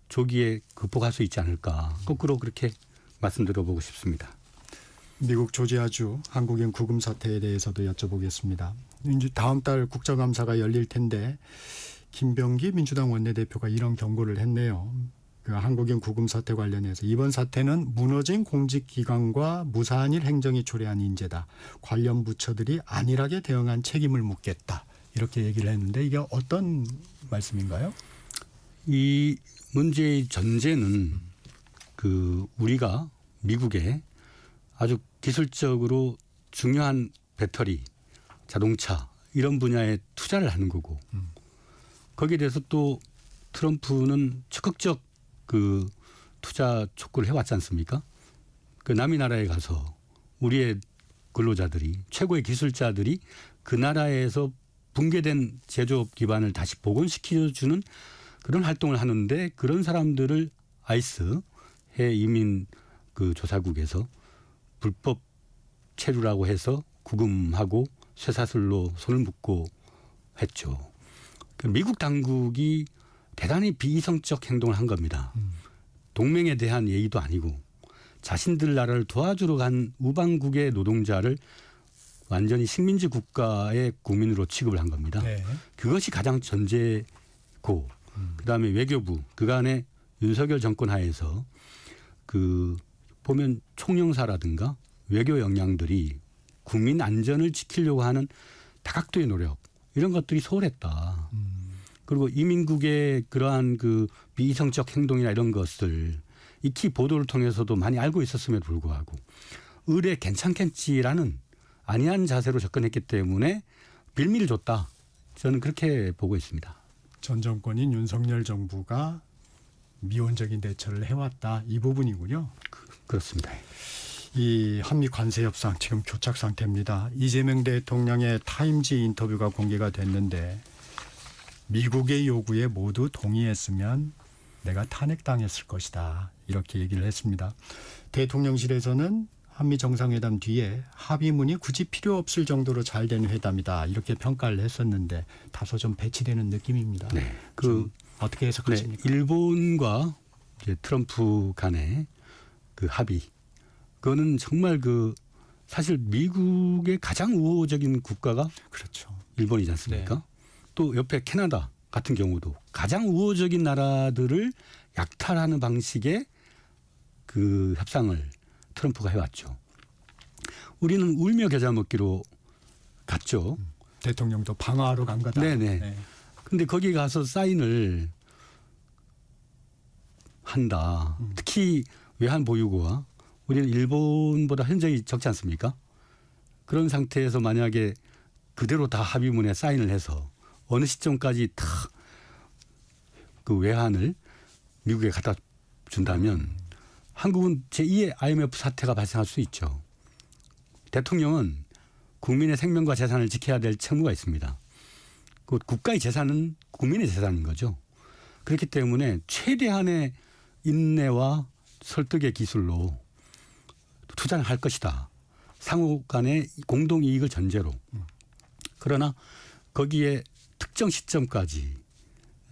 조기에 극복할 수 있지 않을까. 거꾸로 그렇게 말씀드려보고 싶습니다. 미국 조지아주 한국인 구금 사태에 대해서도 여쭤보겠습니다. 이제 다음 달 국정감사가 열릴 텐데 김병기 민주당 원내대표가 이런 경고를 했네요. 그 한국인 구금 사태 관련해서 이번 사태는 무너진 공직기관과 무사한 행정이 초래한 인재다. 관련 부처들이 안일하게 대응한 책임을 묻겠다. 이렇게 얘기를 했는데 이게 어떤 말씀인가요? 이 문제의 전제는 그 우리가 미국에 아주 기술적으로 중요한 배터리, 자동차 이런 분야에 투자를 하는 거고 거기에 대해서 또 트럼프는 적극적 그 투자 촉구를 해왔지 않습니까? 그 남의 나라에 가서 우리의 근로자들이 최고의 기술자들이 그 나라에서 붕괴된 제조업 기반을 다시 복원시켜주는 그런 활동을 하는데 그런 사람들을 아이스 해 이민 그 조사국에서 불법 체류라고 해서 구금하고 쇠사슬로 손을 묶고 했죠. 미국 당국이 대단히 비이성적 행동을 한 겁니다. 동맹에 대한 예의도 아니고 자신들 나라를 도와주러 간 우방국의 노동자를 완전히 식민지 국가의 국민으로 취급을 한 겁니다. 네. 그것이 가장 전제고 그다음에 외교부 그간의 윤석열 정권 하에서 그 보면 총영사라든가 외교 역량들이 국민 안전을 지키려고 하는 다각도의 노력 이런 것들이 소홀했다. 그리고 이민국의 그러한 그 비이성적 행동이나 이런 것을 익히 보도를 통해서도 많이 알고 있었음에도 불구하고 의뢰 괜찮겠지라는 안이한 자세로 접근했기 때문에 빌미를 줬다. 저는 그렇게 보고 있습니다. 전 정권인 윤석열 정부가 미온적인 대처를 해왔다. 이 부분이군요. 그렇습니다. 이 한미 관세 협상 지금 교착 상태입니다. 이재명 대통령의 타임지 인터뷰가 공개가 됐는데 미국의 요구에 모두 동의했으면 내가 탄핵당했을 것이다. 이렇게 얘기를 했습니다. 대통령실에서는 한미 정상회담 뒤에 합의문이 굳이 필요 없을 정도로 잘 된 회담이다. 이렇게 평가를 했었는데 다소 좀 배치되는 느낌입니다. 네. 좀 어떻게 해석하십니까? 네, 일본과 이제 트럼프 간의 그 합의 그거는 정말 그 사실 미국의 가장 우호적인 국가가 그렇죠. 일본이지 않습니까? 또 옆에 캐나다 같은 경우도 가장 우호적인 나라들을 약탈하는 방식의 그 협상을 트럼프가 해왔죠. 우리는 울며 겨자 먹기로 갔죠. 대통령도 방어하러 간 거다. 네네. 근데 거기 가서 사인을 한다. 특히 외환 보유고와 우리는 일본보다 현저히 적지 않습니까? 그런 상태에서 만약에 그대로 다 합의문에 사인을 해서 어느 시점까지 다 그 외환을 미국에 갖다 준다면 한국은 제2의 IMF 사태가 발생할 수 있죠. 대통령은 국민의 생명과 재산을 지켜야 될 책무가 있습니다. 그 국가의 재산은 국민의 재산인 거죠. 그렇기 때문에 최대한의 인내와 설득의 기술로 투자를 할 것이다. 상호 간의 공동이익을 전제로. 그러나 거기에 특정 시점까지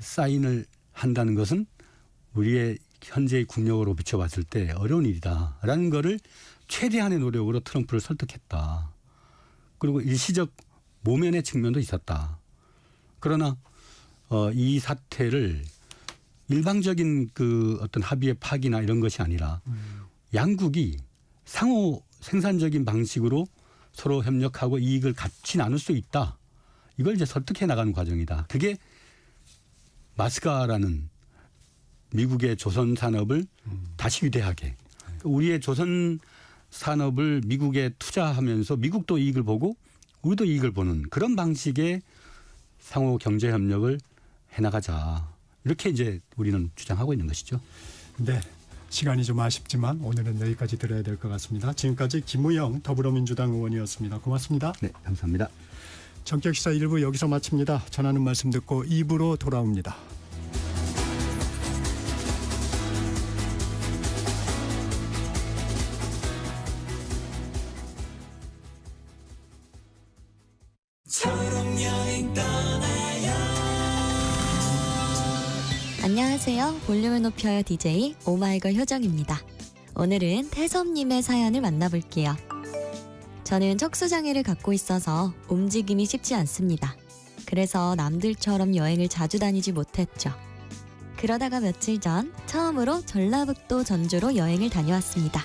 사인을 한다는 것은 우리의 현재의 국력으로 비춰봤을 때 어려운 일이다라는 거를 최대한의 노력으로 트럼프를 설득했다. 그리고 일시적 모면의 측면도 있었다. 그러나 이 사태를 일방적인 그 어떤 합의의 파기나 이런 것이 아니라 양국이 상호 생산적인 방식으로 서로 협력하고 이익을 같이 나눌 수 있다. 이걸 이제 설득해 나가는 과정이다. 그게 마스가라는 미국의 조선 산업을 다시 위대하게 우리의 조선 산업을 미국에 투자하면서 미국도 이익을 보고 우리도 이익을 보는 그런 방식의 상호 경제 협력을 해나가자. 이렇게 이제 우리는 주장하고 있는 것이죠. 네. 시간이 좀 아쉽지만 오늘은 여기까지 들어야 될 것 같습니다. 지금까지 김우영 더불어민주당 의원이었습니다. 고맙습니다. 네, 감사합니다. 전격시사 1부 여기서 마칩니다. 전하는 말씀 듣고 2부로 돌아옵니다. 안녕하세요. 볼륨을 높여요 DJ 오마이걸 효정입니다. 오늘은 태섭님의 사연을 만나볼게요. 저는 척수장애를 갖고 있어서 움직임이 쉽지 않습니다. 그래서 남들처럼 여행을 자주 다니지 못했죠. 그러다가 며칠 전 처음으로 전라북도 전주로 여행을 다녀왔습니다.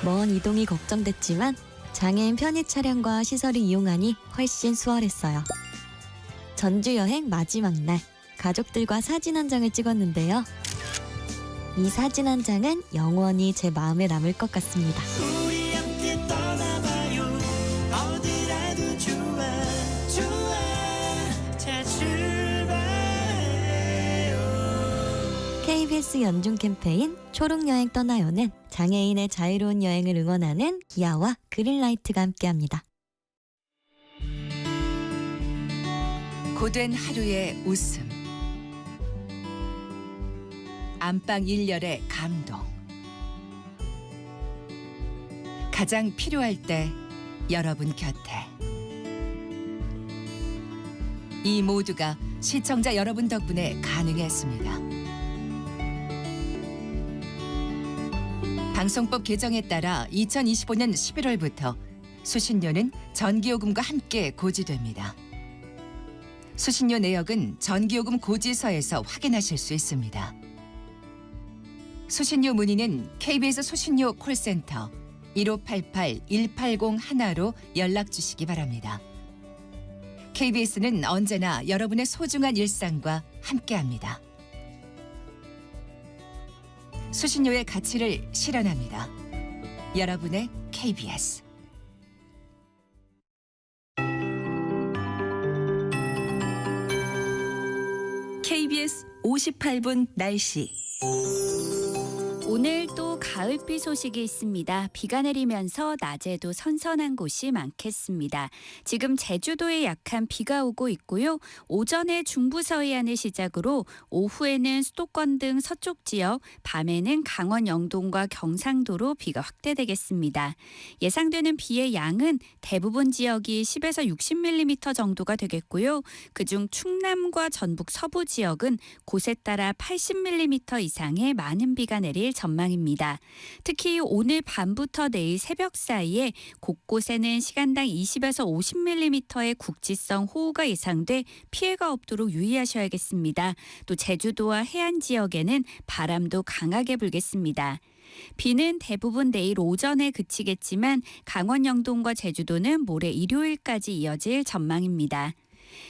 먼 이동이 걱정됐지만 장애인 편의 차량과 시설을 이용하니 훨씬 수월했어요. 전주 여행 마지막 날 가족들과 사진 한 장을 찍었는데요. 이 사진 한 장은 영원히 제 마음에 남을 것 같습니다. 우리 함께 떠나봐요. 어디라도 좋아 좋아. 자 출발해요. KBS 연중 캠페인 초록여행 떠나요는 장애인의 자유로운 여행을 응원하는 기아와 그린라이트가 함께합니다. 고된 하루의 웃음, 안방 일렬의 감동, 가장 필요할 때 여러분 곁에. 이 모두가 시청자 여러분 덕분에 가능했습니다. 방송법 개정에 따라 2025년 11월부터 수신료는 전기요금과 함께 고지됩니다. 수신료 내역은 전기요금 고지서에서 확인하실 수 있습니다. 수신료 문의는 KBS 수신료 콜센터 1588-1801로 연락 주시기 바랍니다. KBS는 언제나 여러분의 소중한 일상과 함께합니다. 수신료의 가치를 실현합니다. 여러분의 KBS. KBS 58분 날씨. 오늘 또 가을비 소식이 있습니다. 비가 내리면서 낮에도 선선한 곳이 많겠습니다. 지금 제주도에 약한 비가 오고 있고요. 오전에 중부 서해안을 시작으로 오후에는 수도권 등 서쪽 지역, 밤에는 강원 영동과 경상도로 비가 확대되겠습니다. 예상되는 비의 양은 대부분 지역이 10에서 60mm 정도가 되겠고요. 그중 충남과 전북 서부 지역은 곳에 따라 80mm 이상의 많은 비가 내릴 전망입니다. 특히 오늘 밤부터 내일 새벽 사이에 곳곳에는 시간당 20에서 50mm의 국지성 호우가 예상돼 피해가 없도록 유의하셔야겠습니다. 또 제주도와 해안 지역에는 바람도 강하게 불겠습니다. 비는 대부분 내일 오전에 그치겠지만 강원 영동과 제주도는 모레 일요일까지 이어질 전망입니다.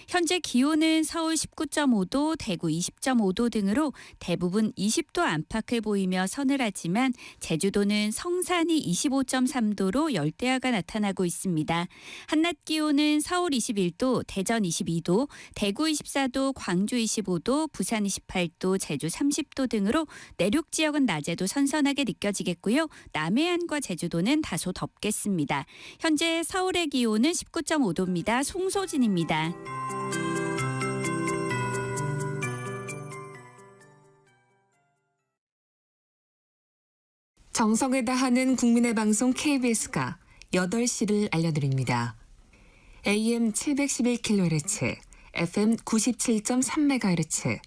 현재 기온은 서울 19.5도, 대구 20.5도 등으로 대부분 20도 안팎을 보이며 서늘하지만 제주도는 성산이 25.3도로 열대야가 나타나고 있습니다. 한낮 기온은 서울 21도, 대전 22도, 대구 24도, 광주 25도, 부산 28도, 제주 30도 등으로 내륙 지역은 낮에도 선선하게 느껴지겠고요. 남해안과 제주도는 다소 덥겠습니다. 현재 서울의 기온은 19.5도입니다. 송소진입니다. 정성을 다하는 국민의 방송 KBS가 8시를 알려드립니다. AM 711kHz, FM 97.3MHz,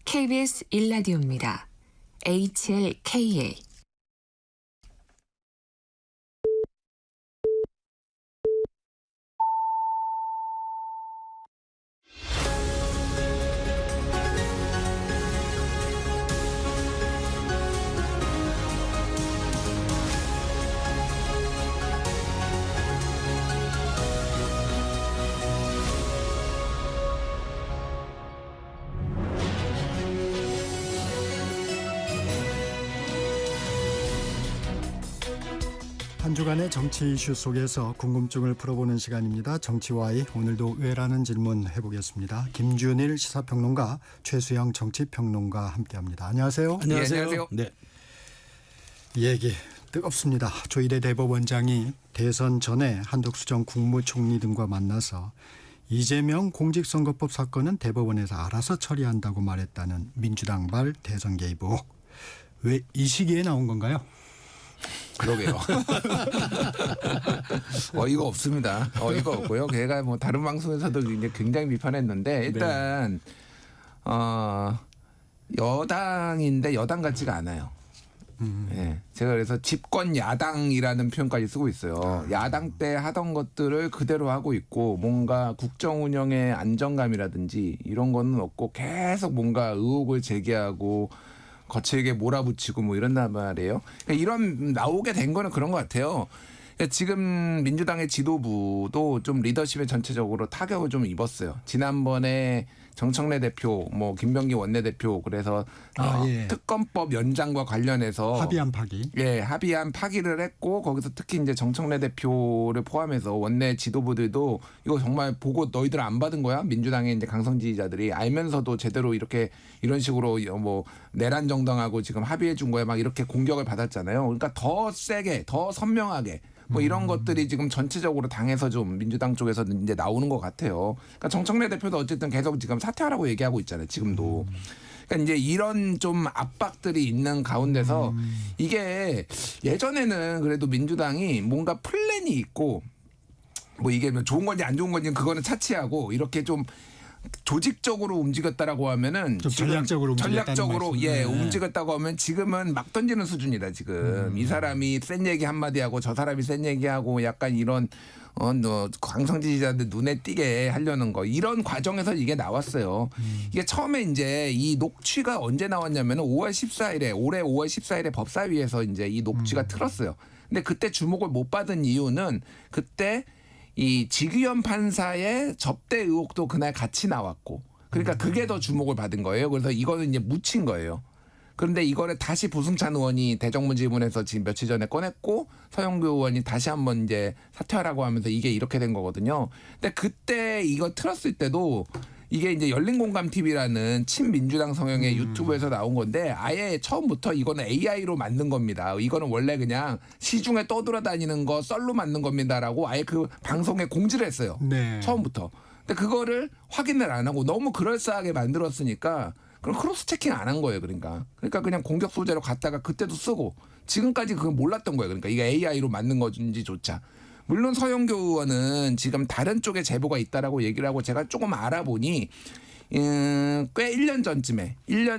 KBS 1라디오입니다. HLKA. 한 주간의 정치 이슈 속에서 궁금증을 풀어보는 시간입니다. 정치와이 오늘도 왜라는 질문 해보겠습니다. 김준일 시사평론가, 최수영 정치평론가 함께합니다. 안녕하세요. 안녕하세요. 네. 얘기 뜨겁습니다. 조희대 대법원장이 대선 전에 한덕수 전 국무총리 등과 만나서 이재명 공직선거법 사건은 대법원에서 알아서 처리한다고 말했다는 민주당발 대선 개입 의혹. 왜 이 시기에 나온 건가요? 그러게요. 어이가 없습니다. 어이가 없고요. 걔가 뭐 다른 방송에서도 이제 굉장히 비판했는데 일단 여당인데 여당 같지가 않아요. 네. 제가 그래서 집권 야당이라는 표현까지 쓰고 있어요. 야당 때 하던 것들을 그대로 하고 있고 뭔가 국정 운영의 안정감이라든지 이런 거는 없고 계속 뭔가 의혹을 제기하고 거칠게 몰아붙이고 뭐 이런단 말이에요. 그러니까 이런 나오게 된 거는 그런 것 같아요. 그러니까 지금 민주당의 지도부도 좀 리더십에 전체적으로 타격을 좀 입었어요. 지난번에 정청래 대표, 뭐 김병기 원내대표 그래서 예. 특검법 연장과 관련해서 합의안 파기. 예, 합의안 파기를 했고 거기서 특히 이제 정청래 대표를 포함해서 원내 지도부들도 이거 정말 보고 너희들 안 받은 거야? 민주당의 이제 강성 지지자들이 알면서도 제대로 이렇게 이런 식으로 뭐 내란 정당하고 지금 합의해 준 거야 막 이렇게 공격을 받았잖아요. 그러니까 더 세게, 더 선명하게 뭐 이런 것들이 지금 전체적으로 당에서 좀 민주당 쪽에서 이제 나오는 것 같아요. 그러니까 정청래 대표도 어쨌든 계속 지금 사퇴하라고 얘기하고 있잖아요. 지금도. 그러니까 이제 이런 좀 압박들이 있는 가운데서 이게 예전에는 그래도 민주당이 뭔가 플랜이 있고 뭐 이게 뭐 좋은 건지 안 좋은 건지 그거는 차치하고 이렇게 좀 조직적으로 움직였다라고 하면은 좀 전략적으로 예 움직였다고 하면 지금은 막 던지는 수준이다 지금 이 사람이 센 얘기 한마디 하고 저 사람이 센 얘기하고 약간 이런 강성 지지자들 눈에 띄게 하려는 거 이런 과정에서 이게 나왔어요. 이게 처음에 이제 이 녹취가 언제 나왔냐면은 5월 14일에 올해 5월 14일에 법사위에서 이제 이 녹취가 틀었어요. 근데 그때 주목을 못 받은 이유는 그때 이 지규현 판사의 접대 의혹도 그날 같이 나왔고 그러니까 그게 더 주목을 받은 거예요. 그래서 이거는 이제 묻힌 거예요. 그런데 이거를 다시 부승찬 의원이 대정부 질문에서 지금 며칠 전에 꺼냈고 서영교 의원이 다시 한번 이제 사퇴하라고 하면서 이게 이렇게 된 거거든요. 근데 그때 이거 틀었을 때도 이게 이제 열린공감TV라는 친민주당 성향의 유튜브에서 나온 건데 아예 처음부터 이거는 AI로 만든 겁니다. 이거는 원래 그냥 시중에 떠돌아다니는 거 썰로 만든 겁니다라고 아예 그 방송에 공지를 했어요. 네. 처음부터. 근데 그거를 확인을 안 하고 너무 그럴싸하게 만들었으니까 그럼 크로스 체킹 안 한 거예요. 그러니까 그냥 공격 소재로 갔다가 그때도 쓰고 지금까지 그걸 몰랐던 거예요. 그러니까 이게 AI로 만든 건지조차. 물론 서영교 의원은 지금 다른 쪽에 제보가 있다라고 얘기를 하고 제가 조금 알아보니 꽤 1년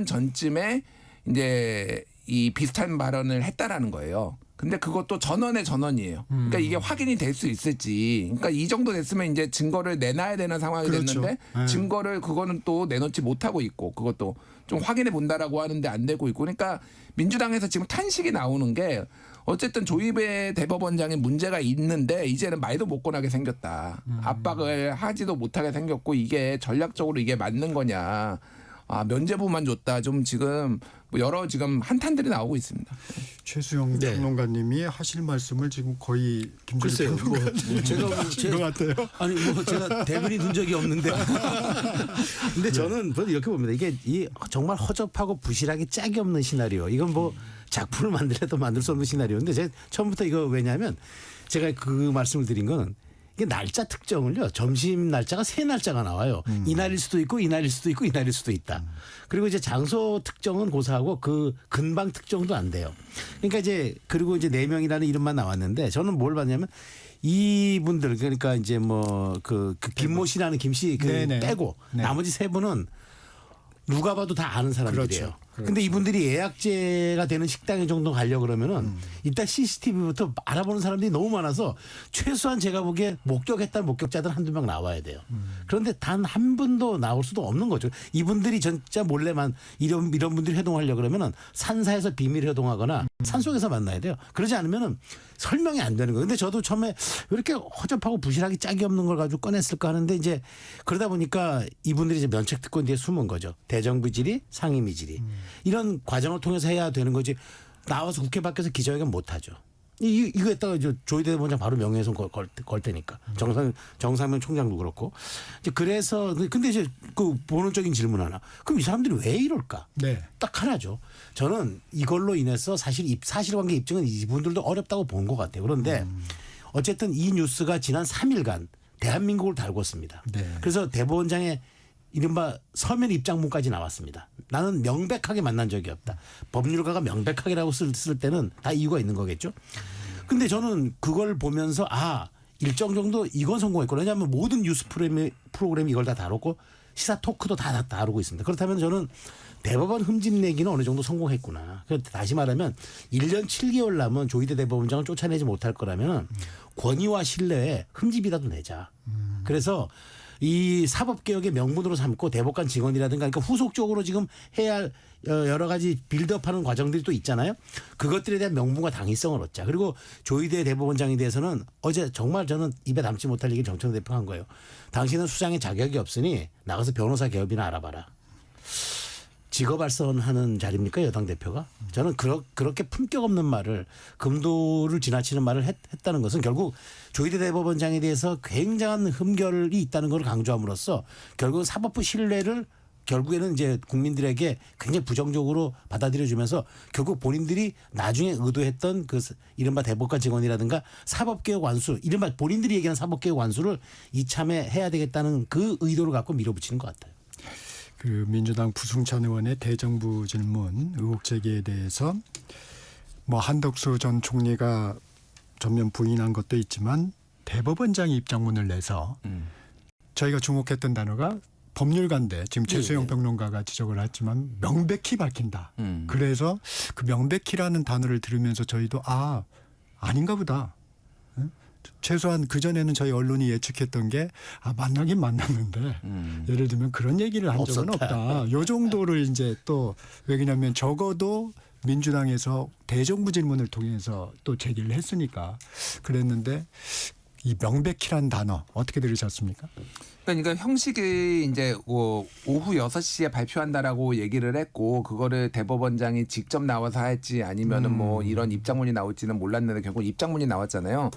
전쯤에 이제 이 비슷한 발언을 했다라는 거예요. 근데 그것도 전원의 전원이에요. 그러니까 이게 확인이 될 수 있을지. 그러니까 이 정도 됐으면 이제 증거를 내놔야 되는 상황이 그렇죠. 됐는데 증거를 그거는 또 내놓지 못하고 있고 그것도 좀 확인해 본다라고 하는데 안 되고 있고. 그러니까 민주당에서 지금 탄식이 나오는 게 어쨌든 조희대 대법원장이 문제가 있는데 이제는 말도 못 꺼나게 생겼다. 압박을 하지도 못하게 생겼고 이게 전략적으로 이게 맞는 거냐. 면죄부만 줬다. 좀 지금 뭐 여러 지금 한탄들이 나오고 있습니다. 최수영 네. 평론가님이 하실 말씀을 지금 거의 글쎄요. 김준일 평론가님이 제가 하신 것 같아요. 아니 뭐 제가 대변인 둔 적이 없는데. 근데 저는 이렇게 봅니다. 이게 이 정말 허접하고 부실하게 짝이 없는 시나리오. 이건 뭐 작품을 만들어도 만들 수 없는 시나리오인데 제가 처음부터 이거 왜냐하면 제가 그 말씀을 드린 거는 이게 날짜 특정을요. 점심 날짜가 세 날짜가 나와요. 이날일 수도 있고 이날일 수도 있고 이날일 수도 있다. 그리고 이제 장소 특정은 고사하고 그 근방 특정도 안 돼요. 그러니까 이제 그리고 이제 4명이라는 이름만 나왔는데 저는 뭘 봤냐면 이분들 그러니까 이제 뭐 그 김모 씨라는 김씨 네네. 빼고 네. 나머지 3분은 누가 봐도 다 아는 사람들이에요. 그렇죠. 근데 이분들이 예약제가 되는 식당에 정도 가려고 그러면은 일단 CCTV부터 알아보는 사람들이 너무 많아서 최소한 제가 보기에 목격했다는 목격자들 한두 명 나와야 돼요. 그런데 단 한 분도 나올 수도 없는 거죠. 이분들이 진짜 몰래만 이런 분들이 회동하려고 그러면은 산사에서 비밀 회동하거나 산속에서 만나야 돼요. 그러지 않으면은 설명이 안 되는 거예요. 근데 저도 처음에 왜 이렇게 허접하고 부실하게 짝이 없는 걸 가지고 꺼냈을까 하는데 이제 그러다 보니까 이분들이 이제 면책 특권 뒤에 숨은 거죠. 대정부 질의, 상임위 질의. 이런 과정을 통해서 해야 되는 거지. 나와서 국회 밖에서 기자회견 못 하죠. 이거 했다가 조희대 대법원장 바로 명예훼손 걸 테니까. 정상면 총장도 그렇고. 이제 그래서 근데 이제 그 본원적인 질문 하나. 그럼 이 사람들이 왜 이럴까? 네. 딱 하나죠. 저는 이걸로 인해서 사실관계 입증은 이분들도 어렵다고 본 것 같아요. 그런데 어쨌든 이 뉴스가 지난 3일간 대한민국을 달궜습니다. 네. 그래서 대법원장의 이른바 서면 입장문까지 나왔습니다. 나는 명백하게 만난 적이 없다. 법률가가 명백하게라고 쓸 때는 다 이유가 있는 거겠죠. 근데 저는 그걸 보면서 일정 정도 이건 성공했구나. 왜냐하면 모든 뉴스 프로그램이 이걸 다 다뤘고 시사 토크도 다 다루고 있습니다. 그렇다면 저는 대법원 흠집내기는 어느 정도 성공했구나. 다시 말하면 1년 7개월 남은 조희대 대법원장을 쫓아내지 못할 거라면 권위와 신뢰에 흠집이라도 내자. 그래서 이 사법개혁의 명분으로 삼고 대법관 직원이라든가 그러니까 후속적으로 지금 해야 할 여러 가지 빌드업하는 과정들이 또 있잖아요. 그것들에 대한 명분과 당위성을 얻자. 그리고 조희대 대법원장에 대해서는 어제 정말 저는 입에 담지 못할 얘기를 정청래 대표가 한 거예요. 당신은 수장의 자격이 없으니 나가서 변호사 개업이나 알아봐라. 직업발선하는 자리입니까 여당 대표가? 저는 그렇게 품격 없는 말을 금도를 지나치는 말을 했다는 것은 결국 조희대 대법원장에 대해서 굉장한 흠결이 있다는 걸 강조함으로써 결국은 사법부 신뢰를 결국에는 이제 국민들에게 굉장히 부정적으로 받아들여주면서 결국 본인들이 나중에 의도했던 그 이른바 대법관 직원이라든가 사법개혁 완수 이른바 본인들이 얘기하는 사법개혁 완수를 이참에 해야 되겠다는 그 의도를 갖고 밀어붙이는 것 같아요. 그 민주당 부승찬 의원의 대정부 질문 의혹 제기에 대해서 뭐 한덕수 전 총리가 전면 부인한 것도 있지만 대법원장이 입장문을 내서 저희가 주목했던 단어가 법률가인데 지금 최수영 평론가가 지적을 했지만 명백히 밝힌다. 그래서 그 명백히라는 단어를 들으면서 저희도 아닌가 보다. 최소한 그전에는 저희 언론이 예측했던 게 만나긴 만났는데 예를 들면 그런 얘기를 한 적은 없다. 요 정도를 이제 또 왜냐하면 적어도 민주당에서 대정부 질문을 통해서 또 제기를 했으니까 그랬는데 이 명백히란 단어 어떻게 들으셨습니까? 그러니까 형식이 이제 오후 6시에 발표한다라고 얘기를 했고 그거를 대법원장이 직접 나와서 할지 아니면은 뭐 이런 입장문이 나올지는 몰랐는데 결국 입장문이 나왔잖아요.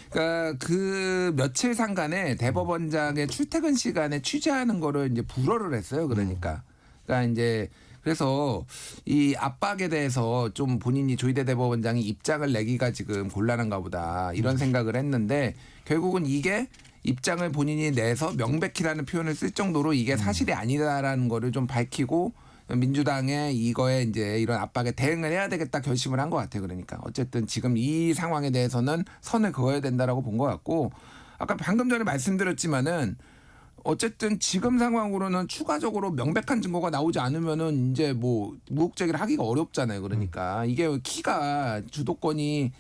그러니까 그 며칠 상간에 대법원장의 출퇴근 시간에 취재하는 거를 이제 불허를 했어요. 그러니까 이제 그래서 이 압박에 대해서 좀 본인이 조희대 대법원장이 입장을 내기가 지금 곤란한가 보다 이런 생각을 했는데 결국은 이게 입장을 본인이 내서 명백히라는 표현을 쓸 정도로 이게 사실이 아니다라는 거를 좀 밝히고 민주당의 이거에 이제 이런 압박에 대응을 해야 되겠다 결심을 한 것 같아요. 그러니까 어쨌든 지금 이 상황에 대해서는 선을 그어야 된다라고 본 것 같고 아까 방금 전에 말씀드렸지만은 어쨌든 지금 상황으로는 추가적으로 명백한 증거가 나오지 않으면은 이제 뭐 무혹 제기를 하기가 어렵잖아요. 그러니까 이게 키가 주도권이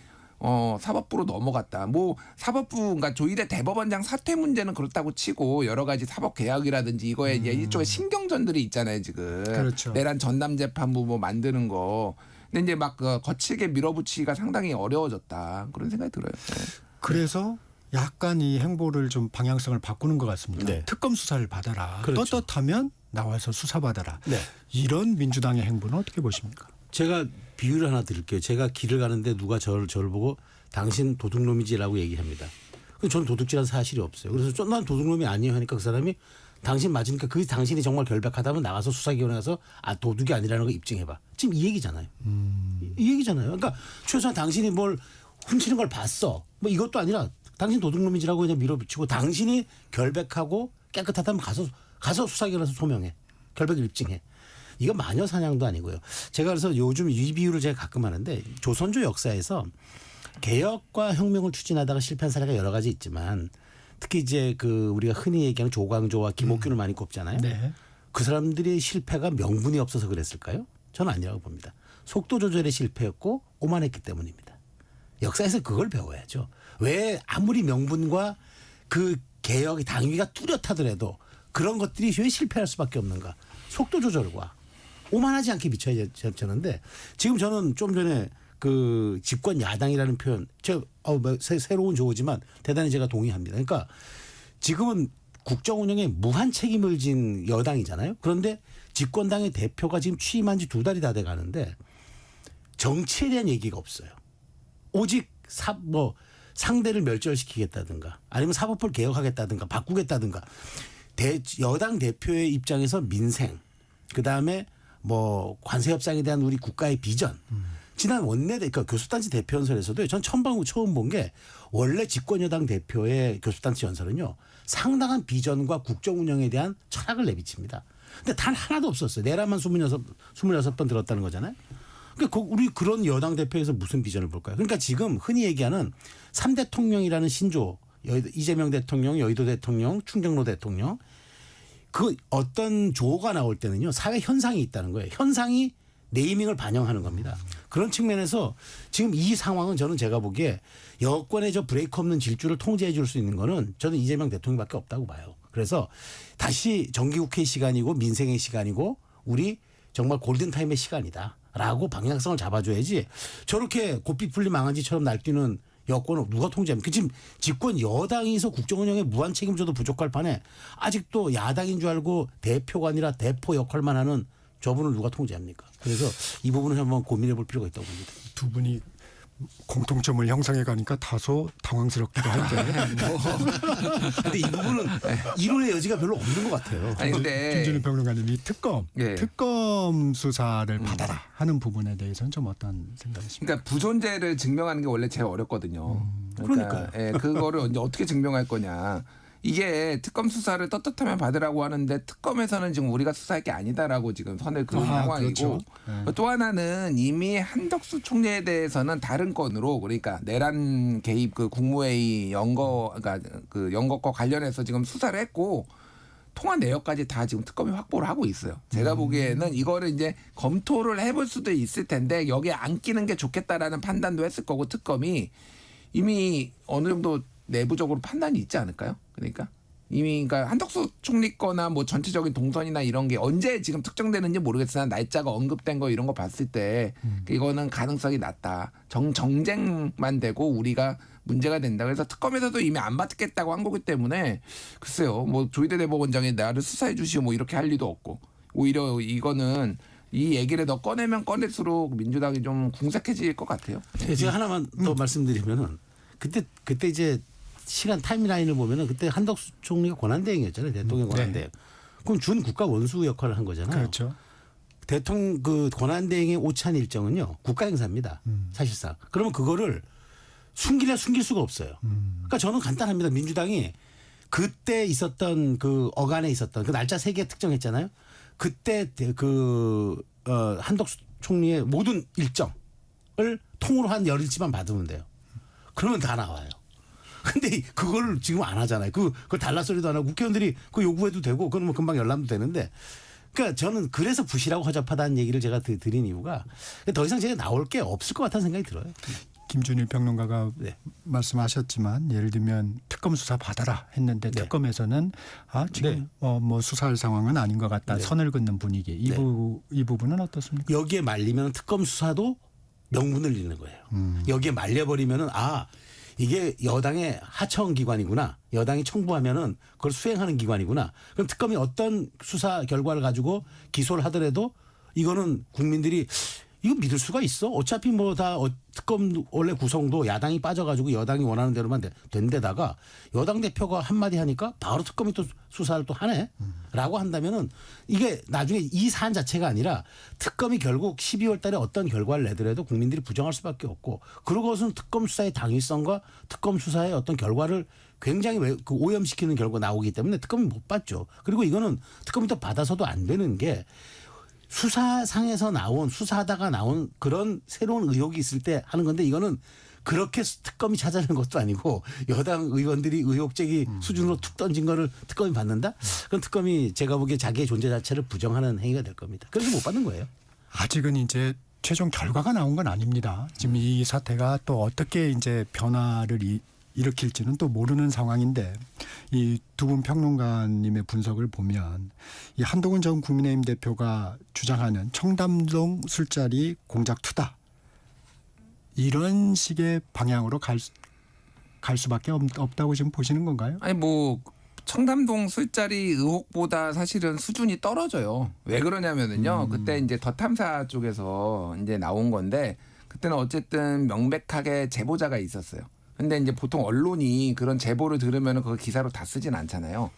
사법부로 넘어갔다. 뭐 사법부, 그러니까 조희대 대법원장 사퇴 문제는 그렇다고 치고 여러 가지 사법 개혁이라든지 이거에 이제 일종의 신경전들이 있잖아요 지금. 그렇죠. 내란 전담 재판부 뭐 만드는 거. 근데 이제 막 거칠게 밀어붙이기가 상당히 어려워졌다. 그런 생각이 들어요. 네. 그래서 약간 이 행보를 좀 방향성을 바꾸는 것 같습니다. 네. 특검 수사를 받아라. 그렇죠. 떳떳하면 나와서 수사받아라. 네. 이런 민주당의 행보는 어떻게 보십니까? 제가 비유를 하나 드릴게요. 제가 길을 가는데 누가 저를 보고 당신 도둑놈이지라고 얘기합니다. 저는 도둑질한 사실이 없어요. 그래서 난 도둑놈이 아니에요 하니까 그 사람이 당신 맞으니까 그 당신이 정말 결백하다면 나가서 수사기관에 가서 도둑이 아니라는 거 입증해봐. 지금 이 얘기잖아요. 이 얘기잖아요. 그러니까 최소한 당신이 뭘 훔치는 걸 봤어. 뭐 이것도 아니라 당신 도둑놈이지라고 그냥 밀어붙이고 당신이 결백하고 깨끗하다면 가서 수사기관에서 소명해. 결백을 입증해. 이거 마녀 사냥도 아니고요. 제가 그래서 요즘 이 비유를 제가 가끔 하는데 조선조 역사에서 개혁과 혁명을 추진하다가 실패한 사례가 여러 가지 있지만 특히 이제 그 우리가 흔히 얘기하는 조광조와 김옥균을 많이 꼽잖아요. 네. 그 사람들의 실패가 명분이 없어서 그랬을까요? 저는 아니라고 봅니다. 속도 조절에 실패했고 오만했기 때문입니다. 역사에서 그걸 배워야죠. 왜 아무리 명분과 그 개혁의 당위가 뚜렷하더라도 그런 것들이 왜 실패할 수밖에 없는가? 속도 조절과 오만하지 않게 비춰야 되는데 지금 저는 좀 전에 그 집권 야당이라는 표현 새로운 조어지만 대단히 제가 동의합니다. 그러니까 지금은 국정 운영에 무한 책임을 진 여당이잖아요. 그런데 집권당의 대표가 지금 취임한 지 2달이 다 돼 가는데 정치에 대한 얘기가 없어요. 오직 상대를 멸절시키겠다든가 아니면 사법부를 개혁하겠다든가 바꾸겠다든가 여당 대표의 입장에서 민생 그다음에 뭐 관세 협상에 대한 우리 국가의 비전 지난 그러니까 교수단체 대표 연설에서도 전 처음 본 게 원래 집권 여당 대표의 교수단체 연설은요 상당한 비전과 국정 운영에 대한 철학을 내비칩니다. 근데 단 하나도 없었어요. 내란만 26번 들었다는 거잖아요. 그러니까 우리 그런 여당 대표에서 무슨 비전을 볼까요? 그러니까 지금 흔히 얘기하는 3대통령이라는 신조 이재명 대통령, 여의도 대통령, 충정로 대통령 그 어떤 조가 나올 때는요 사회 현상이 있다는 거예요. 현상이 네이밍을 반영하는 겁니다. 그런 측면에서 지금 이 상황은 저는 제가 보기에 여권의 저 브레이크 없는 질주를 통제해 줄 수 있는 거는 저는 이재명 대통령밖에 없다고 봐요. 그래서 다시 정기국회 시간이고 민생의 시간이고 우리 정말 골든타임의 시간이다라고 방향성을 잡아줘야지 저렇게 고삐 풀린 망한지처럼 날뛰는 여권을 누가 통제합니까? 지금 집권 여당에서 국정운영에 무한 책임져도 부족할 판에 아직도 야당인 줄 알고 대표가 아니라 대포 역할만 하는 저분을 누가 통제합니까? 그래서 이 부분을 한번 고민해 볼 필요가 있다고 봅니다. 두 분이 공통점을 형성해 가니까 다소 당황스럽기도 한데. 근데 이 부분은 이론의 여지가 별로 없는 것 같아요. 아니 근데 김준일 평론가님이 예. 특검 수사를 받아라 하는 부분에 대해서는 좀 어떤 생각이십니까? 그러니까 부존재를 증명하는 게 원래 제일 어렵거든요. 그러니까요. 예, 그거를 이제 어떻게 증명할 거냐. 이게 특검 수사를 떳떳하면 받으라고 하는데 특검에서는 지금 우리가 수사할 게 아니다라고 지금 선을 그은 상황이고 그렇죠. 또 하나는 이미 한덕수 총리에 대해서는 다른 건으로 그러니까 내란 개입 그 국무회의 그러니까 그 연거과 관련해서 지금 수사를 했고 통화 내역까지 다 지금 특검이 확보를 하고 있어요. 제가 보기에는 이거를 이제 검토를 해볼 수도 있을 텐데 여기에 안 끼는 게 좋겠다라는 판단도 했을 거고 특검이 이미 어느 정도 내부적으로 판단이 있지 않을까요? 그러니까 이미 그러니까 한덕수 총리 거나 뭐 전체적인 동선이나 이런 게 언제 지금 특정되는지 모르겠으나 날짜가 언급된 거 이런 거 봤을 때 이거는 가능성이 낮다. 정쟁만 되고 우리가 문제가 된다. 그래서 특검에서도 이미 안 받겠다고 한 거기 때문에 글쎄요. 뭐 조희대 대법원장이 나를 수사해 주시오 뭐 이렇게 할 리도 없고 오히려 이거는 이 얘기를 더 꺼내면 꺼낼수록 민주당이 좀 궁색해질 것 같아요. 제가 하나만 더 말씀드리면은 그때 이제 시간 타임라인을 보면은 그때 한덕수 총리가 권한대행이었잖아요. 대통령 권한대행. 그럼 준 국가 원수 역할을 한 거잖아요. 그렇죠. 대통령 그 권한대행의 오찬 일정은요 국가 행사입니다. 사실상. 그러면 그거를 숨길 수가 없어요. 그러니까 저는 간단합니다. 민주당이 그때 있었던 그 어간에 있었던 그 날짜 3개 특정했잖아요. 그때 한덕수 총리의 모든 일정을 통으로 한 열일치만 받으면 돼요. 그러면 다 나와요. 근데 그걸 지금 안 하잖아요. 그걸 달라 소리도 안 하고 국회의원들이 그 요구해도 되고 그러면 금방 열람도 되는데 그러니까 저는 그래서 부실하고 허접하다는 얘기를 제가 드린 이유가 더 이상 제가 나올 게 없을 것 같다는 생각이 들어요. 김준일 평론가가 네. 말씀하셨지만 예를 들면 특검 수사 받아라 했는데 네. 특검에서는 지금 네. 뭐 수사할 상황은 아닌 것 같다. 네. 선을 긋는 분위기. 이 부분은 어떻습니까? 여기에 말리면 특검 수사도 명분을 잃는 거예요. 여기에 말려버리면은 이게 여당의 하청 기관이구나. 여당이 청구하면은 그걸 수행하는 기관이구나. 그럼 특검이 어떤 수사 결과를 가지고 기소를 하더라도 이거는 국민들이 이거 믿을 수가 있어? 어차피 뭐 다 특검 원래 구성도 야당이 빠져가지고 여당이 원하는 대로만 된 데다가 여당 대표가 한마디 하니까 바로 특검이 또 수사를 또 하네? 라고 한다면은 이게 나중에 이 사안 자체가 아니라 특검이 결국 12월 달에 어떤 결과를 내더라도 국민들이 부정할 수밖에 없고 그러고서는 특검 수사의 당위성과 특검 수사의 어떤 결과를 굉장히 오염시키는 결과가 나오기 때문에 특검이 못 받죠. 그리고 이거는 특검이 또 받아서도 안 되는 게 수사상에서 수사하다가 나온 그런 새로운 의혹이 있을 때 하는 건데 이거는 그렇게 특검이 찾아낸 것도 아니고 여당 의원들이 의혹 제기 수준으로 툭 던진 거를 특검이 받는다? 그럼 특검이 제가 보기에 자기의 존재 자체를 부정하는 행위가 될 겁니다. 그래서 못 받는 거예요. 아직은 이제 최종 결과가 나온 건 아닙니다. 지금 이 사태가 또 어떻게 이제 변화를 일으킬지는 또 모르는 상황인데 이 두 분 평론가님의 분석을 보면 이 한동훈 전 국민의힘 대표가 주장하는 청담동 술자리 공작 투다 이런 식의 방향으로 갈 수밖에 없다고 지금 보시는 건가요? 아니 뭐 청담동 술자리 의혹보다 사실은 수준이 떨어져요. 왜 그러냐면은요. 그때 이제 더 탐사 쪽에서 이제 나온 건데 그때는 어쨌든 명백하게 제보자가 있었어요. 근데 이제 보통 언론이 그런 제보를 들으면 그걸 기사로 다 쓰진 않잖아요.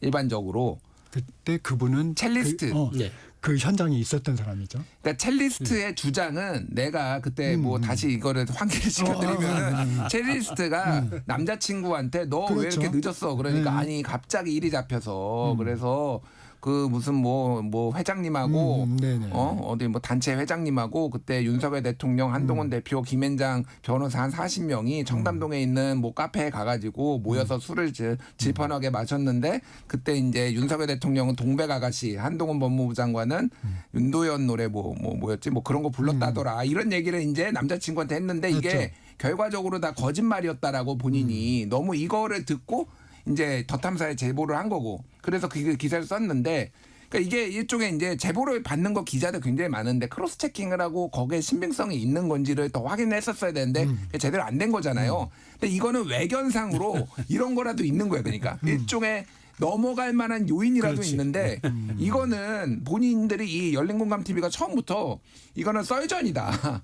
일반적으로. 그때 그분은 첼리스트. 네. 그 현장에 있었던 사람이죠. 그러니까 첼리스트의 주장은 내가 그때 뭐 다시 이거를 환기를 시켜드리면 첼리스트가 남자친구한테 너 왜 그렇죠. 이렇게 늦었어? 그러니까 네. 아니 갑자기 일이 잡혀서 그래서 그 무슨 뭐 회장님하고 네네. 어디 뭐 단체 회장님하고 그때 윤석열 대통령, 한동훈 대표, 김앤장 변호사 한 40명이 청담동에 있는 뭐 카페에 가가지고 모여서 술을 질펀하게 마셨는데 그때 이제 윤석열 대통령은 동백 아가씨, 한동훈 법무부 장관은 윤도현 노래 뭐였지 뭐 그런 거 불렀다더라 이런 얘기를 이제 남자친구한테 했는데 이게 그렇죠. 결과적으로 다 거짓말이었다라고 본인이 너무 이거를 듣고 이제 더 탐사에 제보를 한 거고 그래서 그 기사를 썼는데 그러니까 이게 일종의 이제 제보를 받는 거 기자들 굉장히 많은데 크로스 체킹을 하고 거기에 신빙성이 있는 건지를 더 확인했었어야 되는데 그게 제대로 안 된 거잖아요. 근데 이거는 외견상으로 이런 거라도 있는 거예요. 그러니까 일종의 넘어갈 만한 요인이라도 그렇지. 있는데 이거는 본인들이 이 열린공감TV가 처음부터 이거는 썰전이다.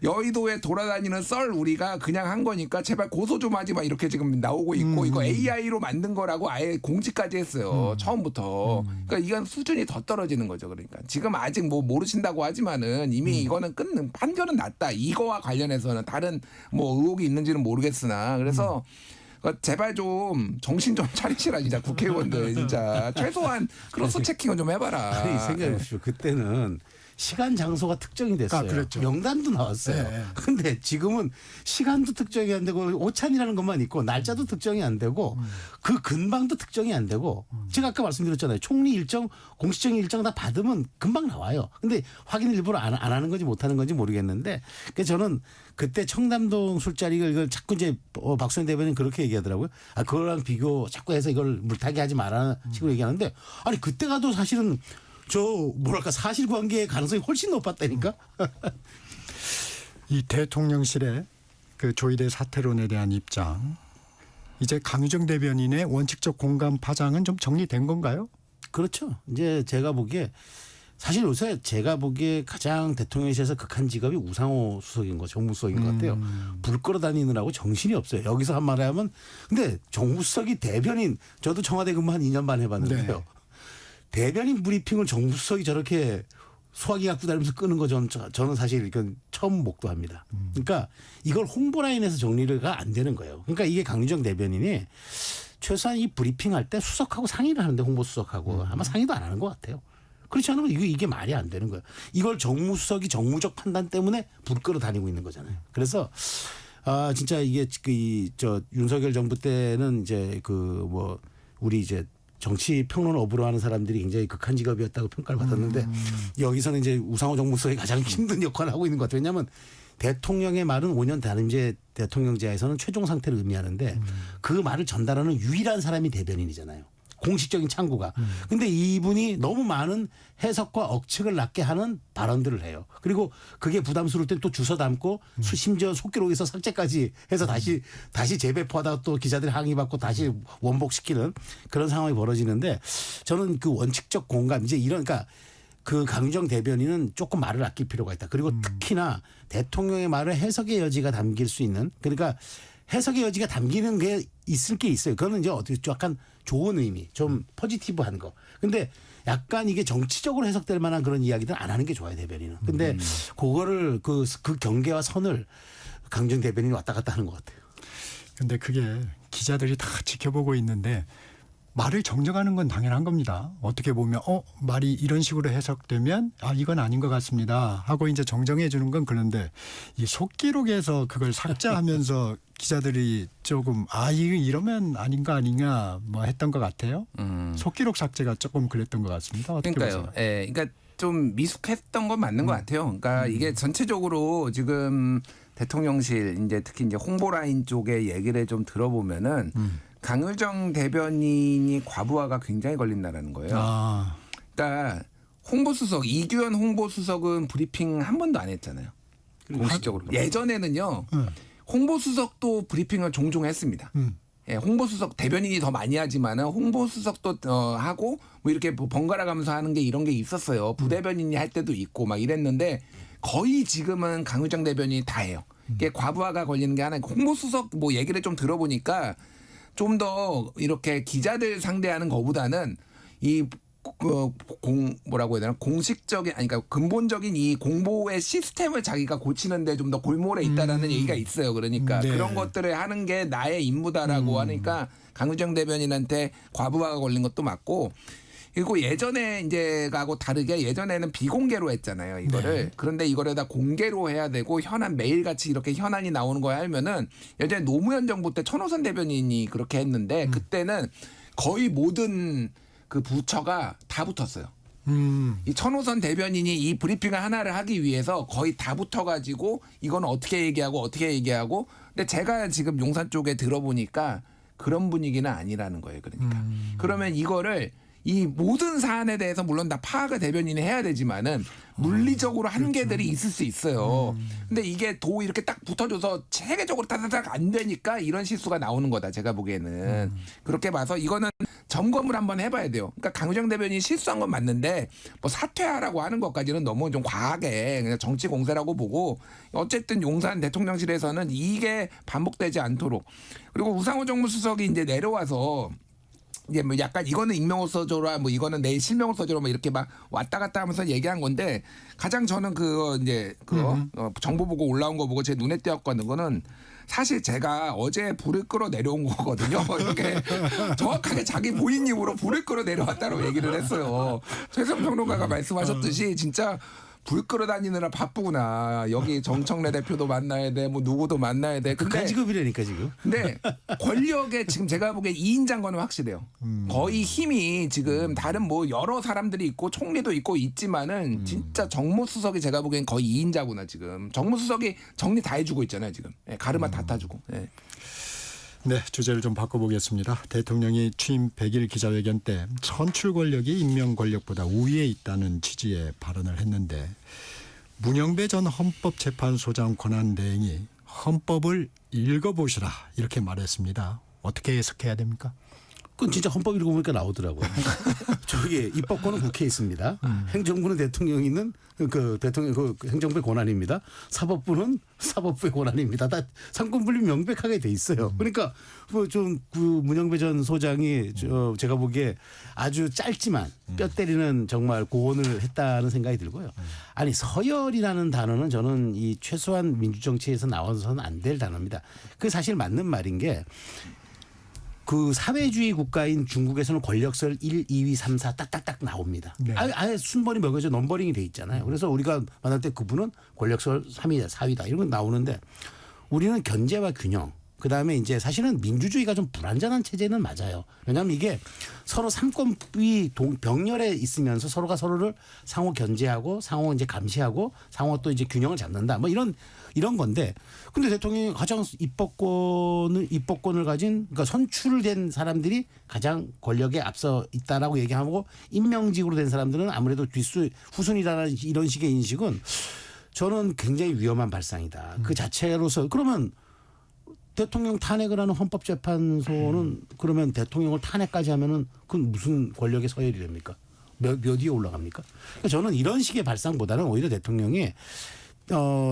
여의도에 돌아다니는 썰 우리가 그냥 한 거니까 제발 고소 좀 하지 마 이렇게 지금 나오고 있고 이거 AI로 만든 거라고 아예 공지까지 했어요. 처음부터. 그러니까 이건 수준이 더 떨어지는 거죠. 그러니까 지금 아직 뭐 모르신다고 하지만은 이미 이거는 끊는 판결은 났다. 이거와 관련해서는 다른 뭐 의혹이 있는지는 모르겠으나 그래서 제발 좀 정신 좀 차리시라 진짜 국회의원들 진짜 최소한 크로스 체킹은 좀 해봐라. 아니 생각해 보십시오. 그때는 시간 장소가 특정이 됐어요. 그렇죠. 명단도 나왔어요. 네. 근데 지금은 시간도 특정이 안 되고 오찬이라는 것만 있고 날짜도 특정이 안 되고 그 근방도 특정이 안 되고 제가 아까 말씀드렸잖아요. 총리 일정, 공식적인 일정 다 받으면 금방 나와요. 근데 확인 일부러 안 하는 건지 못 하는 건지 모르겠는데 그래서 저는 그때 청담동 술자리를 이걸 자꾸 이제 박수현 대변인 그렇게 얘기하더라고요. 아 그거랑 비교 자꾸 해서 이걸 물타기 하지 말라는 식으로 얘기하는데 아니 그때가도 사실은 저 뭐랄까 사실관계의 가능성이 훨씬 높았다니까. 이 대통령실의 그 조희대 사퇴론에 대한 입장 이제 강유정 대변인의 원칙적 공감 파장은 좀 정리된 건가요? 그렇죠. 이제 제가 보기에 사실 요새 제가 보기에 가장 대통령실에서 극한 직업이 우상호 수석인 거, 정무수석인 것 같아요. 불 끌어다니느라고 정신이 없어요. 여기서 한 말을 하면 근데 정무수석이 대변인 저도 청와대 근무 한 2년 반 해봤는데요. 네. 대변인 브리핑을 정무수석이 저렇게 소화기 갖고 다니면서 끄는 거 저는 사실 이건 처음 목도합니다. 그러니까 이걸 홍보 라인에서 정리가 안 되는 거예요. 그러니까 이게 강유정 대변인이 최소한 이 브리핑할 때 수석하고 상의를 하는데 홍보수석하고 아마 상의도 안 하는 것 같아요. 그렇지 않으면 이게 말이 안 되는 거예요. 이걸 정무수석이 정무적 판단 때문에 불 끌어 다니고 있는 거잖아요. 그래서 진짜 이게 저 윤석열 정부 때는 이제 우리 이제 정치 평론 업으로 하는 사람들이 굉장히 극한 직업이었다고 평가를 받았는데 여기서는 이제 우상호 정무수석이 가장 힘든 역할을 하고 있는 것 같아요. 왜냐하면 대통령의 말은 5년 단임제 대통령제에서는 최종 상태를 의미하는데 그 말을 전달하는 유일한 사람이 대변인이잖아요. 공식적인 창구가. 근데 이분이 너무 많은 해석과 억측을 낳게 하는 발언들을 해요. 그리고 그게 부담스러울 땐 또 주워 담고 심지어 속기록에서 삭제까지 해서 다시 재배포하다가 또 기자들이 항의받고 다시 원복시키는 그런 상황이 벌어지는데 저는 그 원칙적 공감 이제 그러니까 그 강유정 대변인은 조금 말을 아낄 필요가 있다. 그리고 특히나 대통령의 말을 해석의 여지가 담길 수 있는 그러니까 해석의 여지가 담기는 게 있을 게 있어요. 그거는 이제 어떻게 약간 좋은 의미, 좀 포지티브한 거. 근데 약간 이게 정치적으로 해석될 만한 그런 이야기들 안 하는 게 좋아요, 대변인은. 근데 그거를 그 경계와 선을 강정 대변인이 왔다 갔다 하는 것 같아요. 근데 그게 기자들이 다 지켜보고 있는데 말을 정정하는 건 당연한 겁니다. 어떻게 보면 말이 이런 식으로 해석되면 이건 아닌 것 같습니다 하고 이제 정정해 주는 건 그런데 이 속기록에서 그걸 삭제하면서 기자들이 조금 이러면 아닌 거 아니냐 뭐 했던 것 같아요. 속기록 삭제가 조금 그랬던 것 같습니다. 어떻게 그러니까요. 보세요? 예, 그러니까 좀 미숙했던 건 맞는 것 같아요. 그러니까 이게 전체적으로 지금 대통령실 이제 특히 이제 홍보 라인 쪽에 얘기를 좀 들어보면은 강효정 대변인이 과부하가 굉장히 걸린다라는 거예요. 그러니까 홍보수석 이규현 홍보수석은 브리핑 한 번도 안 했잖아요. 공식적으로. 예전에는요. 홍보수석도 브리핑을 종종 했습니다. 예, 홍보수석 대변인이 더 많이 하지만은 홍보수석도 하고 뭐 이렇게 번갈아 가면서 하는 게 이런 게 있었어요. 부대변인이 할 때도 있고 막 이랬는데 거의 지금은 강효정 대변인이 다 해요. 이게 과부하가 걸리는 게 하나. 홍보수석 뭐 얘기를 좀 들어보니까 좀 더 이렇게 기자들 상대하는 것보다는 뭐라고 해야 되나 공식적인 그러니까 근본적인 이 공보의 시스템을 자기가 고치는데 좀 더 골몰해 있다라는 얘기가 있어요. 그러니까 네. 그런 것들을 하는 게 나의 임무다라고 하니까 강효정 대변인한테 과부하가 걸린 것도 맞고. 그리고 예전에 이제 하고 다르게 예전에는 비공개로 했잖아요, 이거를. 네. 그런데 이거를 다 공개로 해야 되고 현안 매일같이 이렇게 현안이 나오는 거야 하면은 예전에 노무현 정부 때 천호선 대변인이 그렇게 했는데 그때는 거의 모든 그 부처가 다 붙었어요. 이 천호선 대변인이 이 브리핑을 하나를 하기 위해서 거의 다 붙어가지고 이건 어떻게 얘기하고 근데 제가 지금 용산 쪽에 들어보니까 그런 분위기는 아니라는 거예요. 그러니까 그러면 이거를 이 모든 사안에 대해서 물론 다 파악을 대변인이 해야 되지만은 물리적으로 한계들이 있을 수 있어요. 근데 이게 이렇게 딱 붙어줘서 체계적으로 따다닥 안 되니까 이런 실수가 나오는 거다. 제가 보기에는. 그렇게 봐서 이거는 점검을 한번 해봐야 돼요. 그러니까 강효정 대변인이 실수한 건 맞는데 뭐 사퇴하라고 하는 것까지는 너무 좀 과하게 그냥 정치 공세라고 보고 어쨌든 용산 대통령실에서는 이게 반복되지 않도록 그리고 우상호 정무수석이 이제 내려와서 이제 뭐 약간 이거는 익명으로 써줘라, 뭐 이거는 내 실명으로 써줘라, 뭐 이렇게 막 왔다 갔다 하면서 얘기한 건데 가장 저는 정보 보고 올라온 거 보고 제 눈에 띄었거든. 거는 사실 제가 어제 불을 끌어 내려온 거거든요. 이렇게 정확하게 자기 본인 입으로 불을 끌어 내려왔다고 얘기를 했어요. 최선 평론가가 말씀하셨듯이 진짜. 불 끌어다니느라 바쁘구나. 여기 정청래 대표도 만나야 돼. 뭐 누구도 만나야 돼. 극한 직업이라니까 지금. 근데 권력에 지금 제가 보기엔 2인 장관은 확실해요. 거의 힘이 지금 다른 뭐 여러 사람들이 있고 총리도 있고 있지만은 진짜 정무수석이 제가 보기엔 거의 2인자구나 지금. 정무수석이 정리 다 해주고 있잖아요 지금. 가르마 다 타주고. 네, 주제를 좀 바꿔보겠습니다. 대통령이 취임 100일 기자회견 때 선출 권력이 임명 권력보다 우위에 있다는 취지의 발언을 했는데 문영배 전 헌법재판소장 권한대행이 헌법을 읽어보시라 이렇게 말했습니다. 어떻게 해석해야 됩니까? 그건 진짜 헌법 읽어보니까 나오더라고요. 저기 입법권은 국회에 있습니다. 행정부는 대통령이 있는 대통령 행정부의 권한입니다. 사법부는 사법부의 권한입니다. 다 상권분립 명백하게 돼 있어요. 그러니까 문영배 전 소장이 제가 보기에 아주 짧지만 뼈 때리는 정말 고언을 했다는 생각이 들고요. 아니 서열이라는 단어는 저는 이 최소한 민주정치에서 나와서는 안 될 단어입니다. 그게 사실 맞는 말인 게. 그 사회주의 국가인 중국에서는 권력설 1, 2위, 3, 4 딱딱딱 나옵니다. 네. 아예 순번이 먹여져 넘버링이 돼 있잖아요. 그래서 우리가 만날 때 그분은 권력설 3위다, 4위다 이런 건 나오는데 우리는 견제와 균형. 그다음에 이제 사실은 민주주의가 좀 불완전한 체제는 맞아요. 왜냐하면 이게 서로 삼권이 병렬에 있으면서 서로가 서로를 상호 견제하고 상호 이제 감시하고 상호 또 이제 균형을 잡는다. 뭐 이런 건데 근데 대통령이 가장 입법권을 가진 그러니까 선출된 사람들이 가장 권력에 앞서 있다라고 얘기하고 임명직으로 된 사람들은 아무래도 후순위라는 이런 식의 인식은 저는 굉장히 위험한 발상이다. 그 자체로서 그러면 대통령 탄핵을 하는 헌법재판소는 그러면 대통령을 탄핵까지 하면은 그건 무슨 권력의 서열이 됩니까? 몇 위에 올라갑니까? 그러니까 저는 이런 식의 발상보다는 오히려 대통령이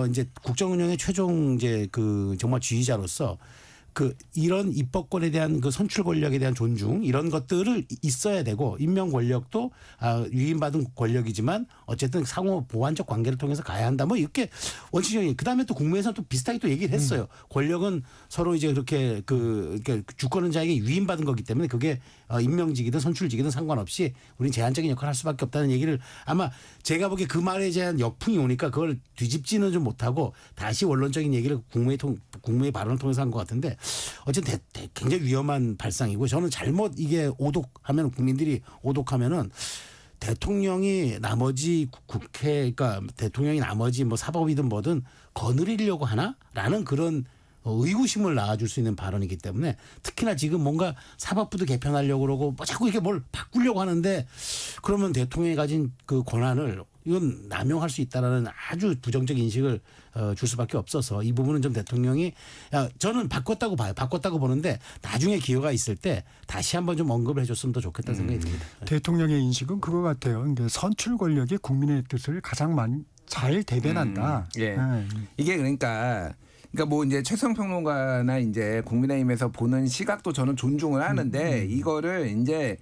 이제 국정운영의 최종 이제 정말 지휘자로서 이런 입법권에 대한 선출 권력에 대한 존중 이런 것들을 있어야 되고 임명 권력도 위임받은 권력이지만 어쨌든 상호 보완적 관계를 통해서 가야 한다. 뭐 이렇게 원칙적인 그다음에 또 국무회에서는 또 비슷하게 또 얘기를 했어요. 권력은 서로 이제 그렇게 주권은 자에게 위임받은 거기 때문에 그게 임명직이든 선출직이든 상관없이 우리는 제한적인 역할을 할 수밖에 없다는 얘기를 아마 제가 보기에 그 말에 대한 역풍이 오니까 그걸 뒤집지는 좀 못하고 다시 원론적인 얘기를 국무회의 발언을 통해서 한 것 같은데 어쨌든 굉장히 위험한 발상이고 저는 잘못 이게 오독하면 국민들이 오독하면은 대통령이 나머지 국회 그러니까 대통령이 나머지 뭐 사법이든 뭐든 거느리려고 하나라는 그런 의구심을 낳아줄 수 있는 발언이기 때문에 특히나 지금 뭔가 사법부도 개편하려고 그러고 뭐 자꾸 이렇게 뭘 바꾸려고 하는데 그러면 대통령이 가진 그 권한을 이건 남용할 수 있다라는 아주 부정적 인식을 줄 수밖에 없어서 이 부분은 좀 대통령이 저는 바꿨다고 봐요. 바꿨다고 보는데 나중에 기회가 있을 때 다시 한번 좀 언급을 해줬으면 더 좋겠다는 생각이 듭니다. 대통령의 인식은 그거 같아요. 그러니까 선출 권력이 국민의 뜻을 가장 많이 잘 대변한다. 예. 이게 그러니까 뭐 이제 최수영 평론가나 이제 국민의힘에서 보는 시각도 저는 존중을 하는데 이거를 이제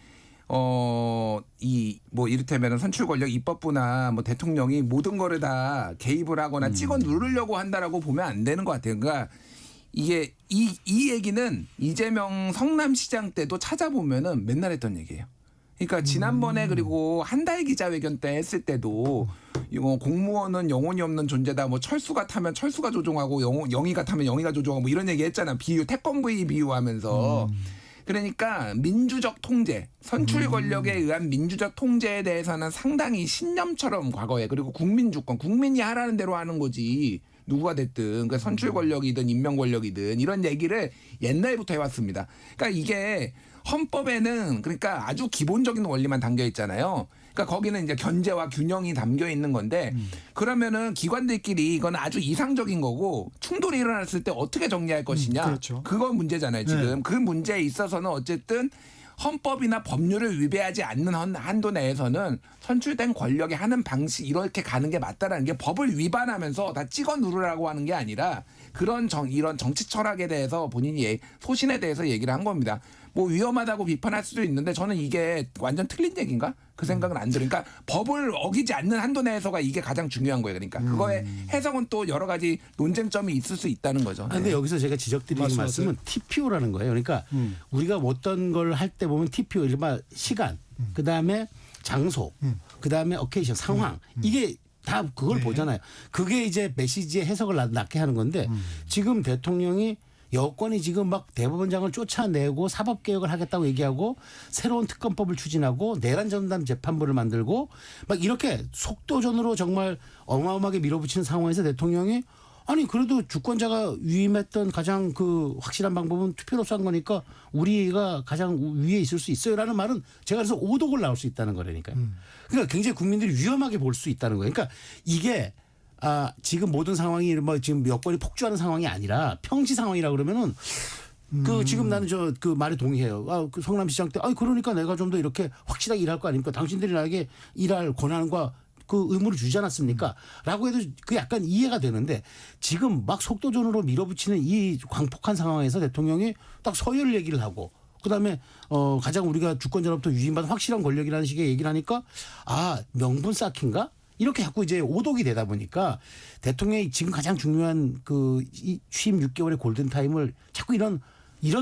이 뭐 이를테면 선출 권력 입법부나 뭐 대통령이 모든 거를 다 개입을 하거나 찍어 누르려고 한다라고 보면 안 되는 것 같아요. 그러니까 이게 이 얘기는 이재명 성남시장 때도 찾아보면은 맨날 했던 얘기예요. 그러니까 지난번에 그리고 한 달 기자회견 때 했을 때도 이거 공무원은 영혼이 없는 존재다. 뭐 철수가 타면 철수가 조종하고 영희가 타면 영희가 조종하고 뭐 이런 얘기 했잖아. 비유 태권브이 비유하면서. 그러니까 민주적 통제, 선출 권력에 의한 민주적 통제에 대해서는 상당히 신념처럼 과거에 그리고 국민 주권, 국민이 하라는 대로 하는 거지. 누구가 됐든 그러니까 선출 권력이든 임명 권력이든 이런 얘기를 옛날부터 해왔습니다. 그러니까 이게 헌법에는 그러니까 아주 기본적인 원리만 담겨 있잖아요. 그러니까 거기는 이제 견제와 균형이 담겨 있는 건데 그러면은 기관들끼리 이건 아주 이상적인 거고 충돌이 일어났을 때 어떻게 정리할 것이냐. 그렇죠. 그건 문제잖아요. 지금 네. 그 문제에 있어서는 어쨌든 헌법이나 법률을 위배하지 않는 한도 내에서는 선출된 권력이 하는 방식 이렇게 가는 게 맞다라는 게 법을 위반하면서 다 찍어 누르라고 하는 게 아니라 그런 이런 정치 철학에 대해서 본인이 소신에 대해서 얘기를 한 겁니다. 뭐 위험하다고 비판할 수도 있는데 저는 이게 완전 틀린 얘기인가? 그 생각은 안 들어요. 그러니까 법을 어기지 않는 한도 내에서가 이게 가장 중요한 거예요. 그러니까 그거의 해석은 또 여러 가지 논쟁점이 있을 수 있다는 거죠. 그런데 여기서 제가 지적드리는 말씀은 TPO라는 거예요. 그러니까 우리가 어떤 걸 할 때 보면 TPO, 이른바 시간, 그다음에 장소, 그다음에 어케이션, 상황 이게 다 그걸 보잖아요. 그게 이제 메시지의 해석을 낳게 하는 건데 지금 대통령이 여권이 지금 막 대법원장을 쫓아내고 사법개혁을 하겠다고 얘기하고 새로운 특검법을 추진하고 내란 전담 재판부를 만들고 막 이렇게 속도전으로 정말 어마어마하게 밀어붙이는 상황에서 대통령이 아니 그래도 주권자가 위임했던 가장 그 확실한 방법은 투표로서 한 거니까 우리가 가장 위에 있을 수 있어요라는 말은 제가 그래서 오독을 나올 수 있다는 거라니까요. 그러니까 굉장히 국민들이 위험하게 볼 수 있다는 거예요. 그러니까 이게 지금 모든 상황이 뭐 지금 여권이 폭주하는 상황이 아니라 평시 상황이라 그러면은 그 지금 나는 그 말에 동의해요. 그 성남시장 때 그러니까 내가 좀 더 이렇게 확실하게 일할 거 아닙니까? 당신들이 나에게 일할 권한과 그 의무를 주지 않았습니까? 라고 해도 그 약간 이해가 되는데 지금 막 속도전으로 밀어붙이는 이 광폭한 상황에서 대통령이 딱 서열 얘기를 하고 그다음에 가장 우리가 주권자로부터 위임받은 확실한 권력이라는 식의 얘기를 하니까 명분 쌓기인가? 이렇게 자꾸 이제 오독이 되다 보니까 대통령이 지금 가장 중요한 그 취임 6개월의 골든타임을 자꾸 이런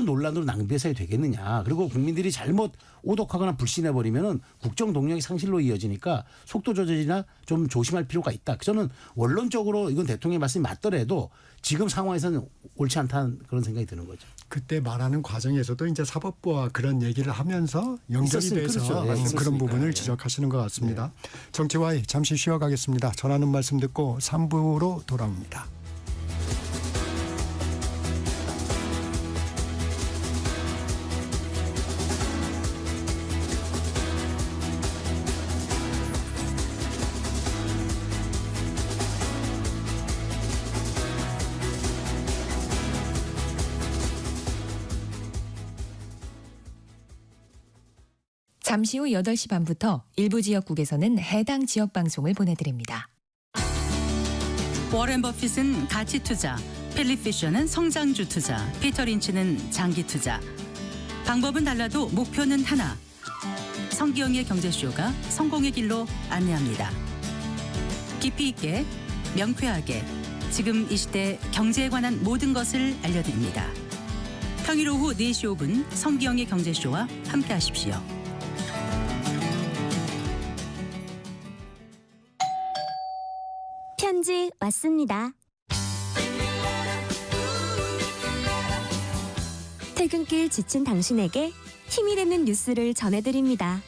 논란으로 낭비해서야 되겠느냐. 그리고 국민들이 잘못 오독하거나 불신해버리면은 국정 동력이 상실로 이어지니까 속도 조절이나 좀 조심할 필요가 있다. 저는 원론적으로 이건 대통령의 말씀이 맞더라도 지금 상황에서는 옳지 않다는 그런 생각이 드는 거죠. 그때 말하는 과정에서도 이제 사법부와 그런 얘기를 하면서 연결이 돼서 그렇죠. 그런 부분을 지적하시는 것 같습니다. 정치와의 잠시 쉬어가겠습니다. 전하는 말씀 듣고 3부로 돌아옵니다. 잠시 후 8시 반부터 일부 지역국에서는 해당 지역 방송을 보내드립니다. 워렌 버핏은 가치 투자, 필립 피셔는 성장주 투자, 피터 린치는 장기 투자. 방법은 달라도 목표는 하나. 성기영의 경제쇼가 성공의 길로 안내합니다. 깊이 있게, 명쾌하게, 지금 이 시대 경제에 관한 모든 것을 알려드립니다. 평일 오후 4시 5분 성기영의 경제쇼와 함께하십시오. 편지 왔습니다. 퇴근길 지친 당신에게 힘이 되는 뉴스를 전해드립니다.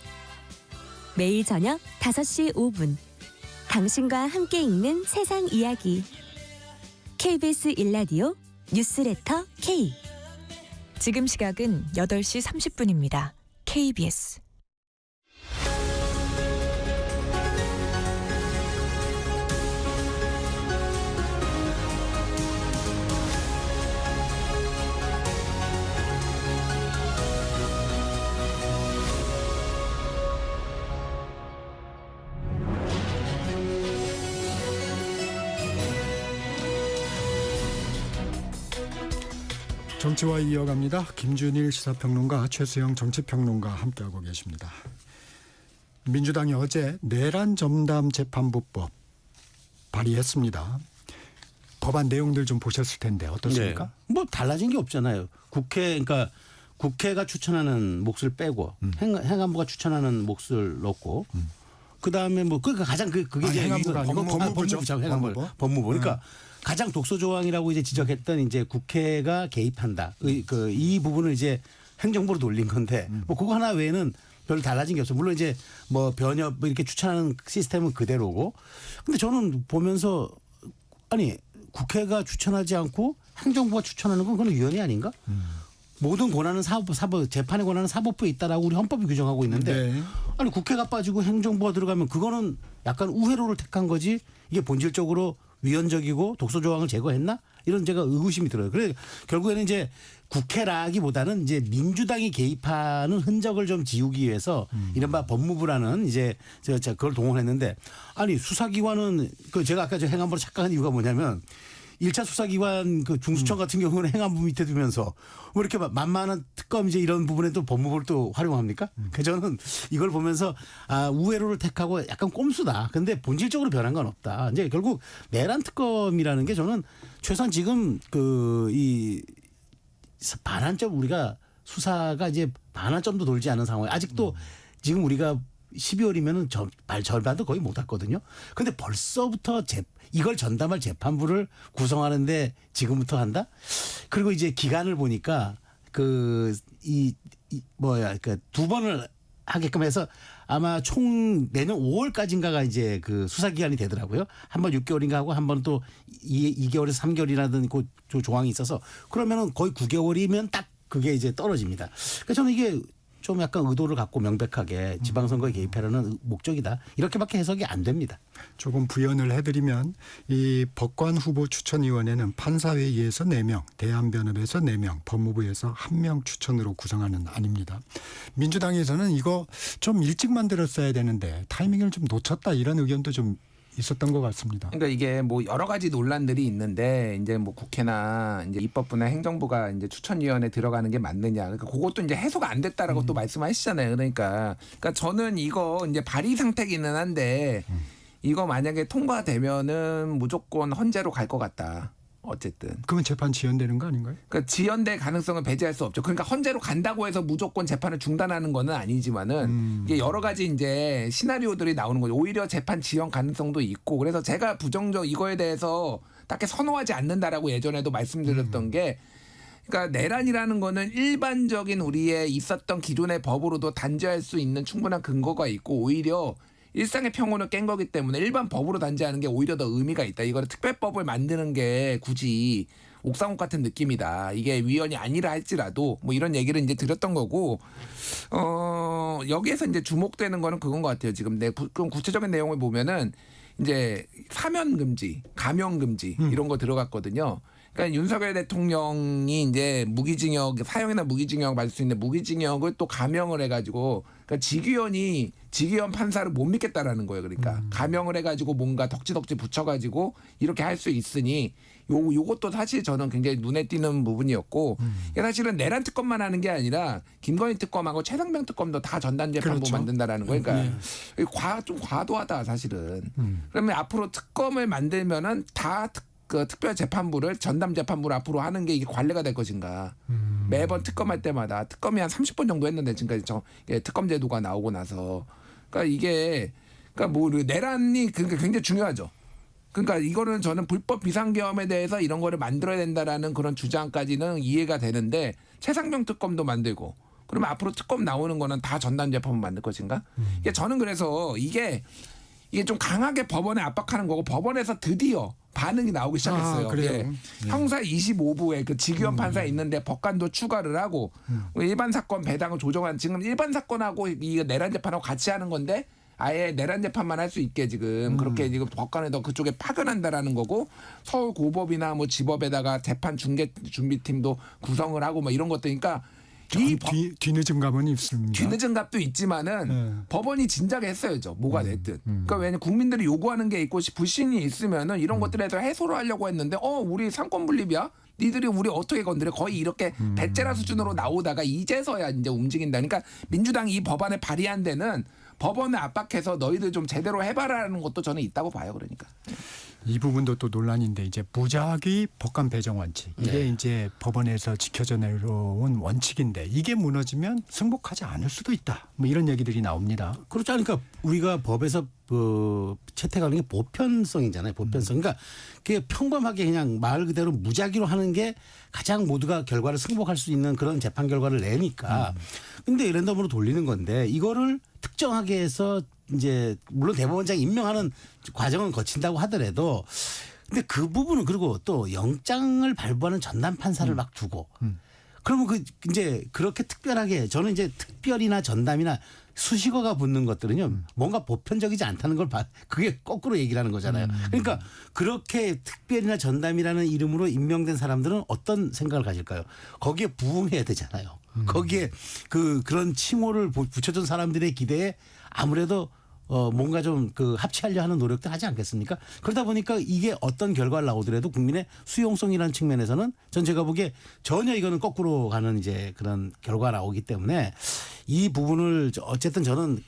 매일 저녁 5시 5분 당신과 함께 읽는 세상 이야기 KBS 1라디오 뉴스레터 K. 지금 시각은 8시 30분입니다. KBS. 정치와 이어갑니다. 김준일 시사평론가, 최수영 정치평론가 함께하고 계십니다. 민주당이 어제 내란 전담 재판부법 발의했습니다. 법안 내용들 좀 보셨을 텐데 어떻습니까? 네. 뭐 달라진 게 없잖아요. 그러니까 국회가 추천하는 몫을 빼고 행안부가 추천하는 몫을 넣고 그다음에 뭐 그러니까 가장 그게 이제 행안부가 아니고 법무부죠. 법무부. 그러니까 가장 독소 조항이라고 이제 지적했던 이제 국회가 개입한다. 이 부분을 이제 행정부로 돌린 건데 뭐 그거 하나 외에는 별로 달라진 게 없어. 물론 이제 뭐 변협 이렇게 추천하는 시스템은 그대로고. 근데 저는 보면서 아니 국회가 추천하지 않고 행정부가 추천하는 건 그건 위헌이 아닌가? 모든 권한은 사법 재판의 권한은 사법부에 있다라고 우리 헌법이 규정하고 있는데 네. 아니 국회가 빠지고 행정부가 들어가면 그거는 약간 우회로를 택한 거지 이게 본질적으로 위헌적이고 독소 조항을 제거했나? 이런 제가 의구심이 들어요. 그래 결국에는 이제 국회라기보다는 이제 민주당이 개입하는 흔적을 좀 지우기 위해서 이른바 법무부라는 이제 그걸 동원했는데 아니 수사기관은 그 제가 아까 저 행안부로 착각한 이유가 뭐냐면 1차 수사기관 그 중수청 같은 경우는 행안부 밑에 두면서 뭐 이렇게 만만한 특검 이제 이런 부분에 또 법무부를 또 활용합니까? 그래서 저는 이걸 보면서 우회로를 택하고 약간 꼼수다. 근데 본질적으로 변한 건 없다. 이제 결국 내란 특검이라는 게 저는 최소한 지금 이 반환점 우리가 수사가 이제 반환점도 돌지 않은 상황에 아직도 지금 우리가 12월이면은 절반도 거의 못 왔거든요. 근데 벌써부터 이걸 전담할 재판부를 구성하는데 지금부터 한다? 그리고 이제 기간을 보니까 두 번을 하게끔 해서 아마 총 내년 5월까지인가가 이제 그 수사 기간이 되더라고요. 한 번 6개월인가 하고 한 번 또 2개월에서 3개월이라든 그 조항이 있어서 그러면은 거의 9개월이면 딱 그게 이제 떨어집니다. 그래서 저는 이게 좀 약간 의도를 갖고 명백하게 지방선거에 개입하려는 목적이다. 이렇게밖에 해석이 안 됩니다. 조금 부연을 해드리면 이 법관 후보 추천위원회는 판사회의에서 4명, 대한변협에서 4명, 법무부에서 1명 추천으로 구성하는 안입니다. 민주당에서는 이거 좀 일찍 만들었어야 되는데 타이밍을 좀 놓쳤다 이런 의견도 좀 있었던 것 같습니다. 그러니까 이게 뭐 여러 가지 논란들이 있는데 이제 뭐 국회나 이제 입법부나 행정부가 이제 추천위원회 들어가는 게 맞느냐. 그러니까 그것도 이제 해소가 안 됐다라고 또 말씀하시잖아요. 그러니까 저는 이거 이제 발의 상태기는 한데 이거 만약에 통과되면은 무조건 헌재로 갈 것 같다. 어쨌든. 그러면 재판 지연되는 거 아닌가요? 그러니까 지연될 가능성은 배제할 수 없죠. 그러니까 헌재로 간다고 해서 무조건 재판을 중단하는 거는 아니지만은 이게 여러 가지 이제 시나리오들이 나오는 거죠. 오히려 재판 지연 가능성도 있고 그래서 제가 이거에 대해서 딱히 선호하지 않는다라고 예전에도 말씀드렸던 게 그러니까 내란이라는 거는 일반적인 우리의 있었던 기존의 법으로도 단죄할 수 있는 충분한 근거가 있고 오히려 일상의 평온을 깬 거기 때문에 일반 법으로 단죄하는 게 오히려 더 의미가 있다. 이거를 특별법을 만드는 게 굳이 옥상옥 같은 느낌이다. 이게 위헌이 아니라 할지라도 뭐 이런 얘기를 이제 드렸던 거고 여기에서 이제 주목되는 거는 그건 것 같아요. 지금 그럼 구체적인 내용을 보면은 이제 사면 금지, 감형 금지 이런 거 들어갔거든요. 그러니까 윤석열 대통령이 이제 무기징역 사형이나 무기징역 받을 수 있는 무기징역을 또 감형을 해가지고 그러니까 직위원 판사를 못 믿겠다라는 거예요. 그러니까 감형을 해가지고 뭔가 덕지덕지 붙여가지고 이렇게 할 수 있으니 요것도 사실 저는 굉장히 눈에 띄는 부분이었고 이게 사실은 내란 특검만 하는 게 아니라 김건희 특검하고 최상병 특검도 다 전담재판부 그렇죠. 만든다라는 거예요. 그러니까 좀 과도하다 사실은. 그러면 앞으로 특검을 만들면은 다 그 특별재판부를 전담재판부로 앞으로 하는 게 이게 관례가 될 것인가. 매번 특검할 때마다 특검이 한 30번 정도 했는데 지금까지 특검 제도가 나오고 나서 그러니까 이게 그러니까 뭐 내란이 그러니까 굉장히 중요하죠. 그러니까 이거는 저는 불법 비상계엄에 대해서 이런 거를 만들어야 된다라는 그런 주장까지는 이해가 되는데 최상병 특검도 만들고 그러면 앞으로 특검 나오는 거는 다 전담재판부 만들 것인가? 이게 저는 그래서 이게 좀 강하게 법원에 압박하는 거고 법원에서 드디어 반응이 나오기 시작했어요. 그래요? 형사 25부에 그 직위원 판사 있는데 법관도 추가를 하고 일반 사건 배당을 조정한 지금 일반 사건하고 이 내란 재판하고 같이 하는 건데 아예 내란 재판만 할 수 있게 지금 그렇게 지금 법관에도 그쪽에 파견한다라는 거고 서울 고법이나 뭐 지법에다가 재판 중개 준비팀도 구성을 하고 뭐 이런 것들이니까 이 뒤늦은 감은 있습니다. 뒤늦은 값도 있지만은 법원이 진작에 했어야죠. 뭐가 됐든. 그러니까 왜냐면 국민들이 요구하는 게 있고 불신이 있으면은 이런 것들에 대해서 해소를 하려고 했는데 우리 상권 분립이야? 니들이 우리 어떻게 건드려? 거의 이렇게 배째라 수준으로 나오다가 이제서야 이제 움직인다. 그러니까 민주당이 이 법안을 발의한 데는 법원을 압박해서 너희들 좀 제대로 해봐라는 것도 저는 있다고 봐요. 그러니까. 이 부분도 또 논란인데 이제 무작위 법관 배정 원칙 이게 이제 법원에서 지켜져 내려온 원칙인데 이게 무너지면 승복하지 않을 수도 있다. 뭐 이런 얘기들이 나옵니다. 그렇죠. 그러니까 우리가 법에서 채택하는 게 보편성이잖아요. 보편성. 그러니까 그게 평범하게 그냥 말 그대로 무작위로 하는 게 가장 모두가 결과를 승복할 수 있는 그런 재판 결과를 내니까. 근데 랜덤으로 돌리는 건데 이거를 특정하게 해서 이제 물론 대법원장 임명하는 과정은 거친다고 하더라도 근데 그 부분은 그리고 또 영장을 발부하는 전담 판사를 막 두고 그러면 그 이제 그렇게 특별하게 저는 이제 특별이나 전담이나 수식어가 붙는 것들은요 뭔가 보편적이지 않다는 걸 그게 거꾸로 얘기를 하는 거잖아요. 그러니까 그렇게 특별이나 전담이라는 이름으로 임명된 사람들은 어떤 생각을 가질까요? 거기에 부응해야 되잖아요. 거기에 그런 칭호를 붙여준 사람들의 기대에 아무래도 뭔가 좀 합치하려 하는 노력도 하지 않겠습니까? 그러다 보니까 이게 어떤 결과를 나오더라도 국민의 수용성이라는 측면에서는 전 제가 보기에 전혀 이거는 거꾸로 가는 이제 그런 결과가 나오기 때문에 이 부분을 어쨌든 저는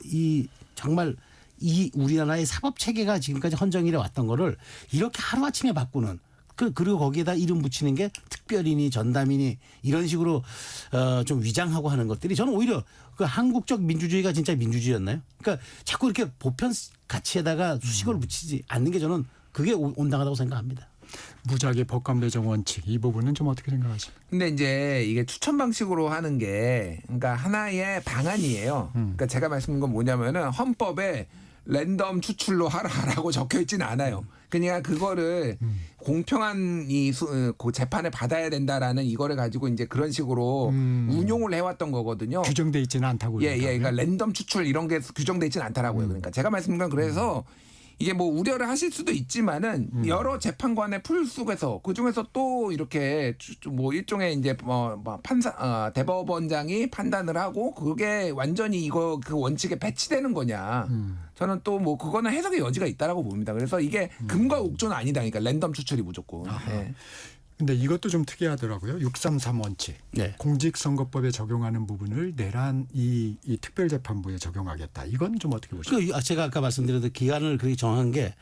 이 정말 이 우리나라의 사법 체계가 지금까지 헌정일해 왔던 거를 이렇게 하루아침에 바꾸는 그리고 거기에다 이름 붙이는 게 특별이니 전담이니 이런 식으로 좀 위장하고 하는 것들이 저는 오히려 그 한국적 민주주의가 진짜 민주주의였나요? 그러니까 자꾸 이렇게 보편 가치에다가 수식어를 붙이지 않는 게 저는 그게 온당하다고 생각합니다. 무작위 법관 배정 원칙 이 부분은 좀 어떻게 생각하십니까? 근데 이제 이게 추천 방식으로 하는 게 그러니까 하나의 방안이에요. 그러니까 제가 말씀드린 건 뭐냐면은 헌법에 랜덤 추출로 하라고 적혀 있지는 않아요. 그러니까 그거를 공평한 그 재판을 받아야 된다라는 이거를 가지고 이제 그런 식으로 운용을 해왔던 거거든요. 규정돼 있지는 않다고. 그러니까 랜덤 추출 이런 게 규정돼 있지는 않다라고요. 그러니까 제가 말씀드린 건 그래서 이게 뭐 우려를 하실 수도 있지만은 여러 재판관의 풀 속에서 그 중에서 또 이렇게 뭐 일종의 이제 판사 대법원장이 판단을 하고 그게 완전히 그 원칙에 배치되는 거냐. 저는 또 뭐 그거는 해석의 여지가 있다라고 봅니다. 그래서 이게 금과 옥조는 아니다. 그러니까 랜덤 추출이 무조건. 네. 근데 이것도 좀 특이하더라고요. 633 원칙. 네. 공직선거법에 적용하는 부분을 내란 이 특별재판부에 적용하겠다. 이건 좀 어떻게 보십니까? 제가 아까 말씀드렸던 기간을 그렇게 정한 게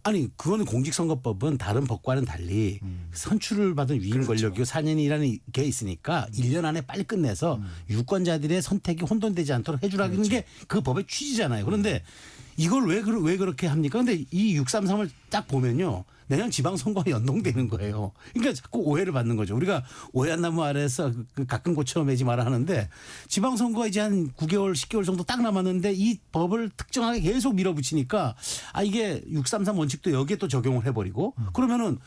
아니 그거는 공직선거법은 다른 법과는 달리 선출을 받은 위임 권력이고 4년이라는 게 있으니까 1년 안에 빨리 끝내서 유권자들의 선택이 혼돈되지 않도록 해주라는 게 그 법의 취지잖아요. 그런데 이걸 왜 그렇게 합니까? 근데 이 633을 딱 보면요. 내년 지방선거와 연동되는 거예요. 그러니까 자꾸 오해를 받는 거죠. 우리가 오해 한 나무 아래에서 가끔 고쳐 매지 마라 하는데 지방선거가 이제 한 9개월, 10개월 정도 딱 남았는데 이 법을 특정하게 계속 밀어붙이니까 이게 633 원칙도 여기에 또 적용을 해버리고 그러면은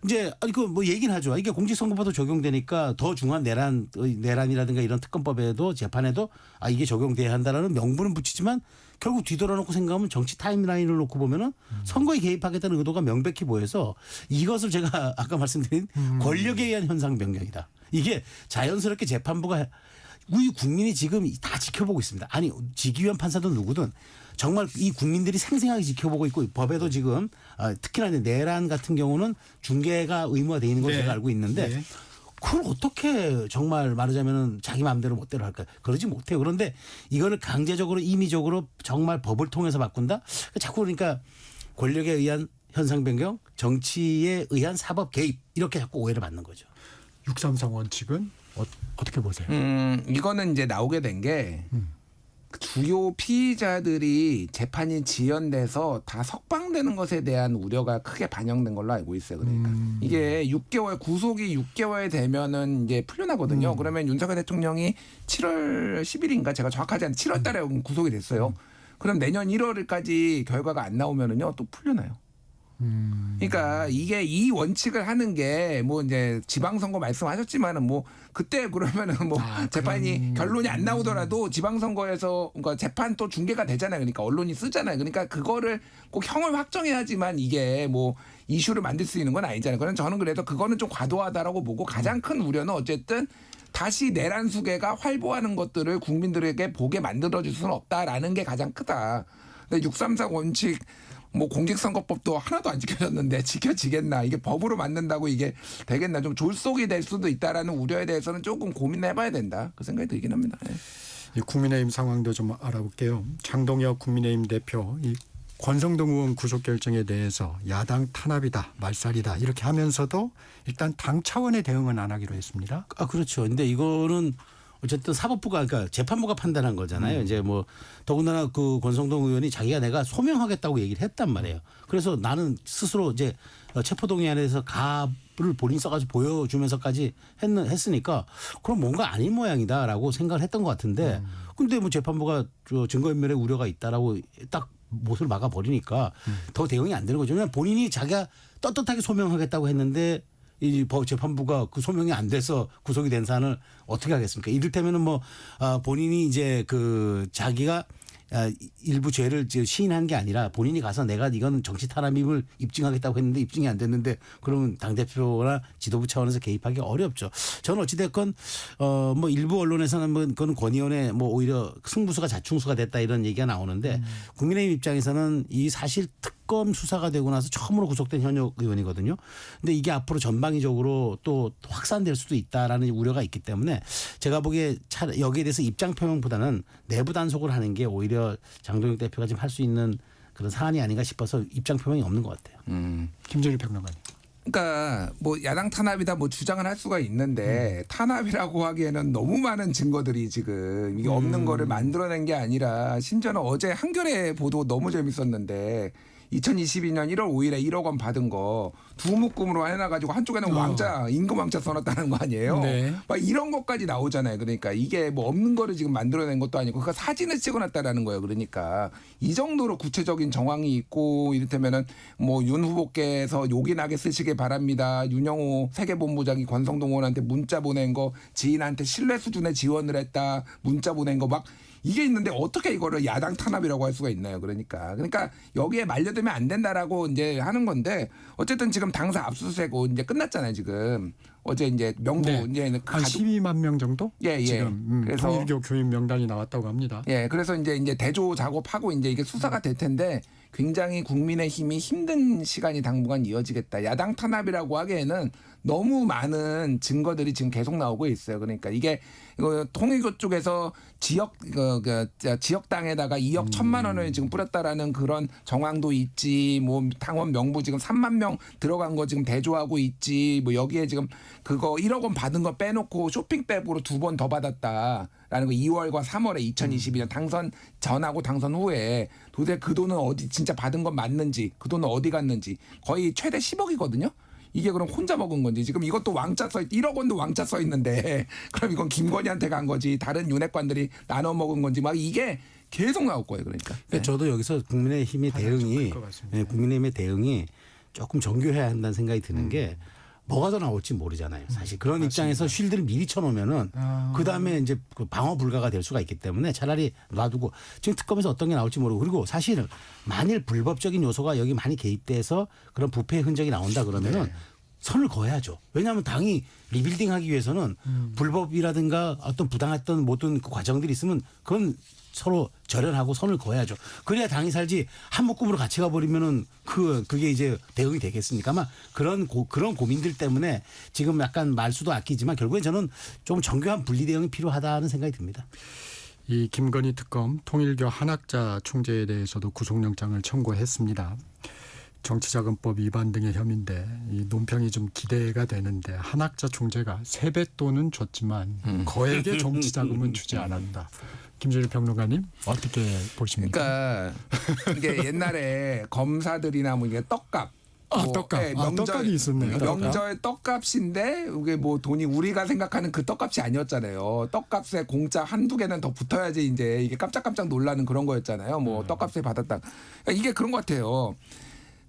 이제 뭐 얘기는 하죠. 이게 공직선거법도 적용되니까 더 중한 내란이라든가 이런 특검법에도 재판에도 이게 적용돼야 한다라는 명분은 붙이지만 결국 뒤돌아놓고 생각하면 정치 타임라인을 놓고 보면은 선거에 개입하겠다는 의도가 명백히 보여서 이것을 제가 아까 말씀드린 권력에 의한 현상 변경이다. 이게 자연스럽게 재판부가 우리 국민이 지금 다 지켜보고 있습니다. 아니 직위원 판사든 누구든 정말 이 국민들이 생생하게 지켜보고 있고 법에도 지금 특히나 내란 같은 경우는 중개가 의무화 돼 있는 걸로 제가 알고 있는데 그걸 어떻게 정말 말하자면 자기 마음대로 멋대로 할까요? 그러지 못해요. 그런데 이거를 강제적으로 임의적으로 정말 법을 통해서 바꾼다? 자꾸 그러니까 권력에 의한 현상 변경, 정치에 의한 사법 개입 이렇게 자꾸 오해를 받는 거죠. 633 원칙은 어떻게 보세요? 이거는 이제 나오게 된 게 주요 피의자들이 재판이 지연돼서 다 석방되는 것에 대한 우려가 크게 반영된 걸로 알고 있어요. 그러니까 이게 6개월 구속이 6개월 되면은 이제 풀려나거든요. 그러면 윤석열 대통령이 7월 10일인가 제가 정확하지 않은 7월 달에 구속이 됐어요. 그럼 내년 1월까지 결과가 안 나오면은요 또 풀려나요. 그러니까 이게 이 원칙을 하는 게 뭐 이제 지방선거 말씀하셨지만은 뭐 그때 그러면은 뭐 재판이 결론이 안 나오더라도 지방선거에서 그러니까 재판 또 중계가 되잖아요. 그러니까 언론이 쓰잖아요. 그러니까 그거를 꼭 형을 확정해야지만 이게 뭐 이슈를 만들 수 있는 건 아니잖아요. 그래서 저는 그래도 그거는 좀 과도하다라고 보고 가장 큰 우려는 어쨌든 다시 내란 수계가 활보하는 것들을 국민들에게 보게 만들어줄 수는 없다라는 게 가장 크다. 근데 634 원칙 뭐 공직선거법도 하나도 안 지켜졌는데 지켜지겠나 이게 법으로 만든다고 이게 되겠나 좀 졸속이 될 수도 있다라는 우려에 대해서는 조금 고민해봐야 된다 그 생각이 들긴 합니다. 네. 이 국민의힘 상황도 좀 알아볼게요. 장동혁 국민의힘 대표 이 권성동 의원 구속 결정에 대해서 야당 탄압이다 말살이다 이렇게 하면서도 일단 당 차원의 대응은 안 하기로 했습니다. 그렇죠. 근데 이거는 어쨌든 사법부가 그러니까 재판부가 판단한 거잖아요. 이제 뭐 더군다나 그 권성동 의원이 자기가 내가 소명하겠다고 얘기를 했단 말이에요. 그래서 나는 스스로 이제 체포동의안에서 갑을 본인 써가지고 보여주면서까지 했으니까 그럼 뭔가 아닌 모양이다라고 생각을 했던 것 같은데 근데 뭐 재판부가 증거인멸의 우려가 있다라고 딱 못을 막아버리니까 더 대응이 안 되는 거죠. 그냥 본인이 자기가 떳떳하게 소명하겠다고 했는데 이 재판부가 그 소명이 안 돼서 구속이 된 사안을 어떻게 하겠습니까? 이를테면은 뭐 본인이 이제 그 자기가 일부 죄를 시인한 게 아니라 본인이 가서 내가 이건 정치 탄압임을 입증하겠다고 했는데 입증이 안 됐는데 그러면 당대표나 지도부 차원에서 개입하기 어렵죠. 저는 어찌됐건 뭐 일부 언론에서는 뭐 그건 권 의원의 뭐 오히려 승부수가 자충수가 됐다 이런 얘기가 나오는데 국민의힘 입장에서는 이 사실 특검 수사가 되고 나서 처음으로 구속된 현역 의원이거든요. 근데 이게 앞으로 전방위적으로 또 확산될 수도 있다라는 우려가 있기 때문에 제가 보기에 여기에 대해서 입장 표명보다는 내부 단속을 하는 게 오히려 장동혁 대표가 지금 할 수 있는 그런 사안이 아닌가 싶어서 입장 표명이 없는 것 같아요. 김준일 평론가님. 그러니까 뭐 야당 탄압이다 뭐 주장을 할 수가 있는데 탄압이라고 하기에는 너무 많은 증거들이 지금 이게 없는 거를 만들어낸 게 아니라 심지어는 어제 한겨레 보도 너무 재밌었는데 2022년 1월 5일에 1억 원 받은 거 두 묶음으로 해놔가지고 한쪽에는 왕자 임금 왕자 써놨다는 거 아니에요. 네. 막 이런 것까지 나오잖아요. 그러니까 이게 뭐 없는 거를 지금 만들어낸 것도 아니고 그러니까 사진을 찍어놨다라는 거예요. 그러니까 이 정도로 구체적인 정황이 있고 이를테면은 뭐 윤 후보께서 요긴하게 쓰시길 바랍니다. 윤영호 세계본부장이 권성동 의원한테 문자 보낸 거 지인한테 신뢰 수준의 지원을 했다. 문자 보낸 거 막 이게 있는데 어떻게 이거를 야당 탄압이라고 할 수가 있나요? 그러니까 여기에 말려들면 안 된다라고 이제 하는 건데 어쨌든 지금 당사 압수수색고 이제 끝났잖아요. 지금 어제 이제 명부 이제 한 12만 명 정도? 예. 지금 그래서 통일교 교인 명단이 나왔다고 합니다. 예, 그래서 이제 대조 작업하고 이제 이게 수사가 될 텐데 굉장히 국민의힘이 힘든 시간이 당분간 이어지겠다. 야당 탄압이라고 하기에는 너무 많은 증거들이 지금 계속 나오고 있어요. 그러니까 이게 통일교 쪽에서 지역당에다가 2억 1천만 원을 지금 뿌렸다라는 그런 정황도 있지. 뭐 당원 명부 지금 3만 명 들어간 거 지금 대조하고 있지. 뭐 여기에 지금 그거 1억 원 받은 거 빼놓고 쇼핑백으로 2번 더 받았다라는 거 2월과 3월에 2022년 당선 전하고 당선 후에 도대체 그 돈은 어디 진짜 받은 건 맞는지 그 돈은 어디 갔는지 거의 최대 10억이거든요. 이게 그럼 혼자 먹은 건지 지금 이것도 왕자 1억 원도 왕자 써 있는데 그럼 이건 김건희한테 간 거지 다른 윤핵관들이 나눠 먹은 건지 막 이게 계속 나올 거예요. 그러니까. 저도 여기서 국민의힘의 대응이 조금 정교해야 한다는 생각이 드는 게 뭐가 더 나올지 모르잖아요. 사실 그런 맞습니다. 입장에서 쉴드를 미리 쳐놓으면은 그 다음에 이제 방어 불가가 될 수가 있기 때문에 차라리 놔두고 지금 특검에서 어떤 게 나올지 모르고 그리고 사실은 만일 불법적인 요소가 여기 많이 개입돼서 그런 부패의 흔적이 나온다 그러면은 선을 그어야죠. 왜냐하면 당이 리빌딩하기 위해서는 불법이라든가 어떤 부당했던 모든 그 과정들이 있으면 그건 서로 절연하고 선을 그어야죠. 그래야 당이 살지 한 묶음으로 같이 가버리면은 그게 이제 대응이 되겠습니까? 아마 그런 고민들 때문에 지금 약간 말수도 아끼지만 결국엔 저는 좀 정교한 분리 대응이 필요하다는 생각이 듭니다. 이 김건희 특검 통일교 한학자 총재에 대해서도 구속영장을 청구했습니다. 정치자금법 위반 등의 혐의인데 이 논평이 좀 기대가 되는데 한학자 총재가 세뱃돈은 줬지만 거액의 정치자금은 주지 않았다. 김준일 평론가님 어떻게 보십니까? 그러니까 이게 옛날에 검사들이나 뭐 이게 떡값. 떡값. 떡값이 있었네요. 명절 떡값인데 이게 뭐 돈이 우리가 생각하는 그 떡값이 아니었잖아요. 떡값에 공짜 한두 개는 더 붙어야지 이제 이게 깜짝깜짝 놀라는 그런 거였잖아요. 뭐 떡값에 받았다. 그러니까 이게 그런 것 같아요.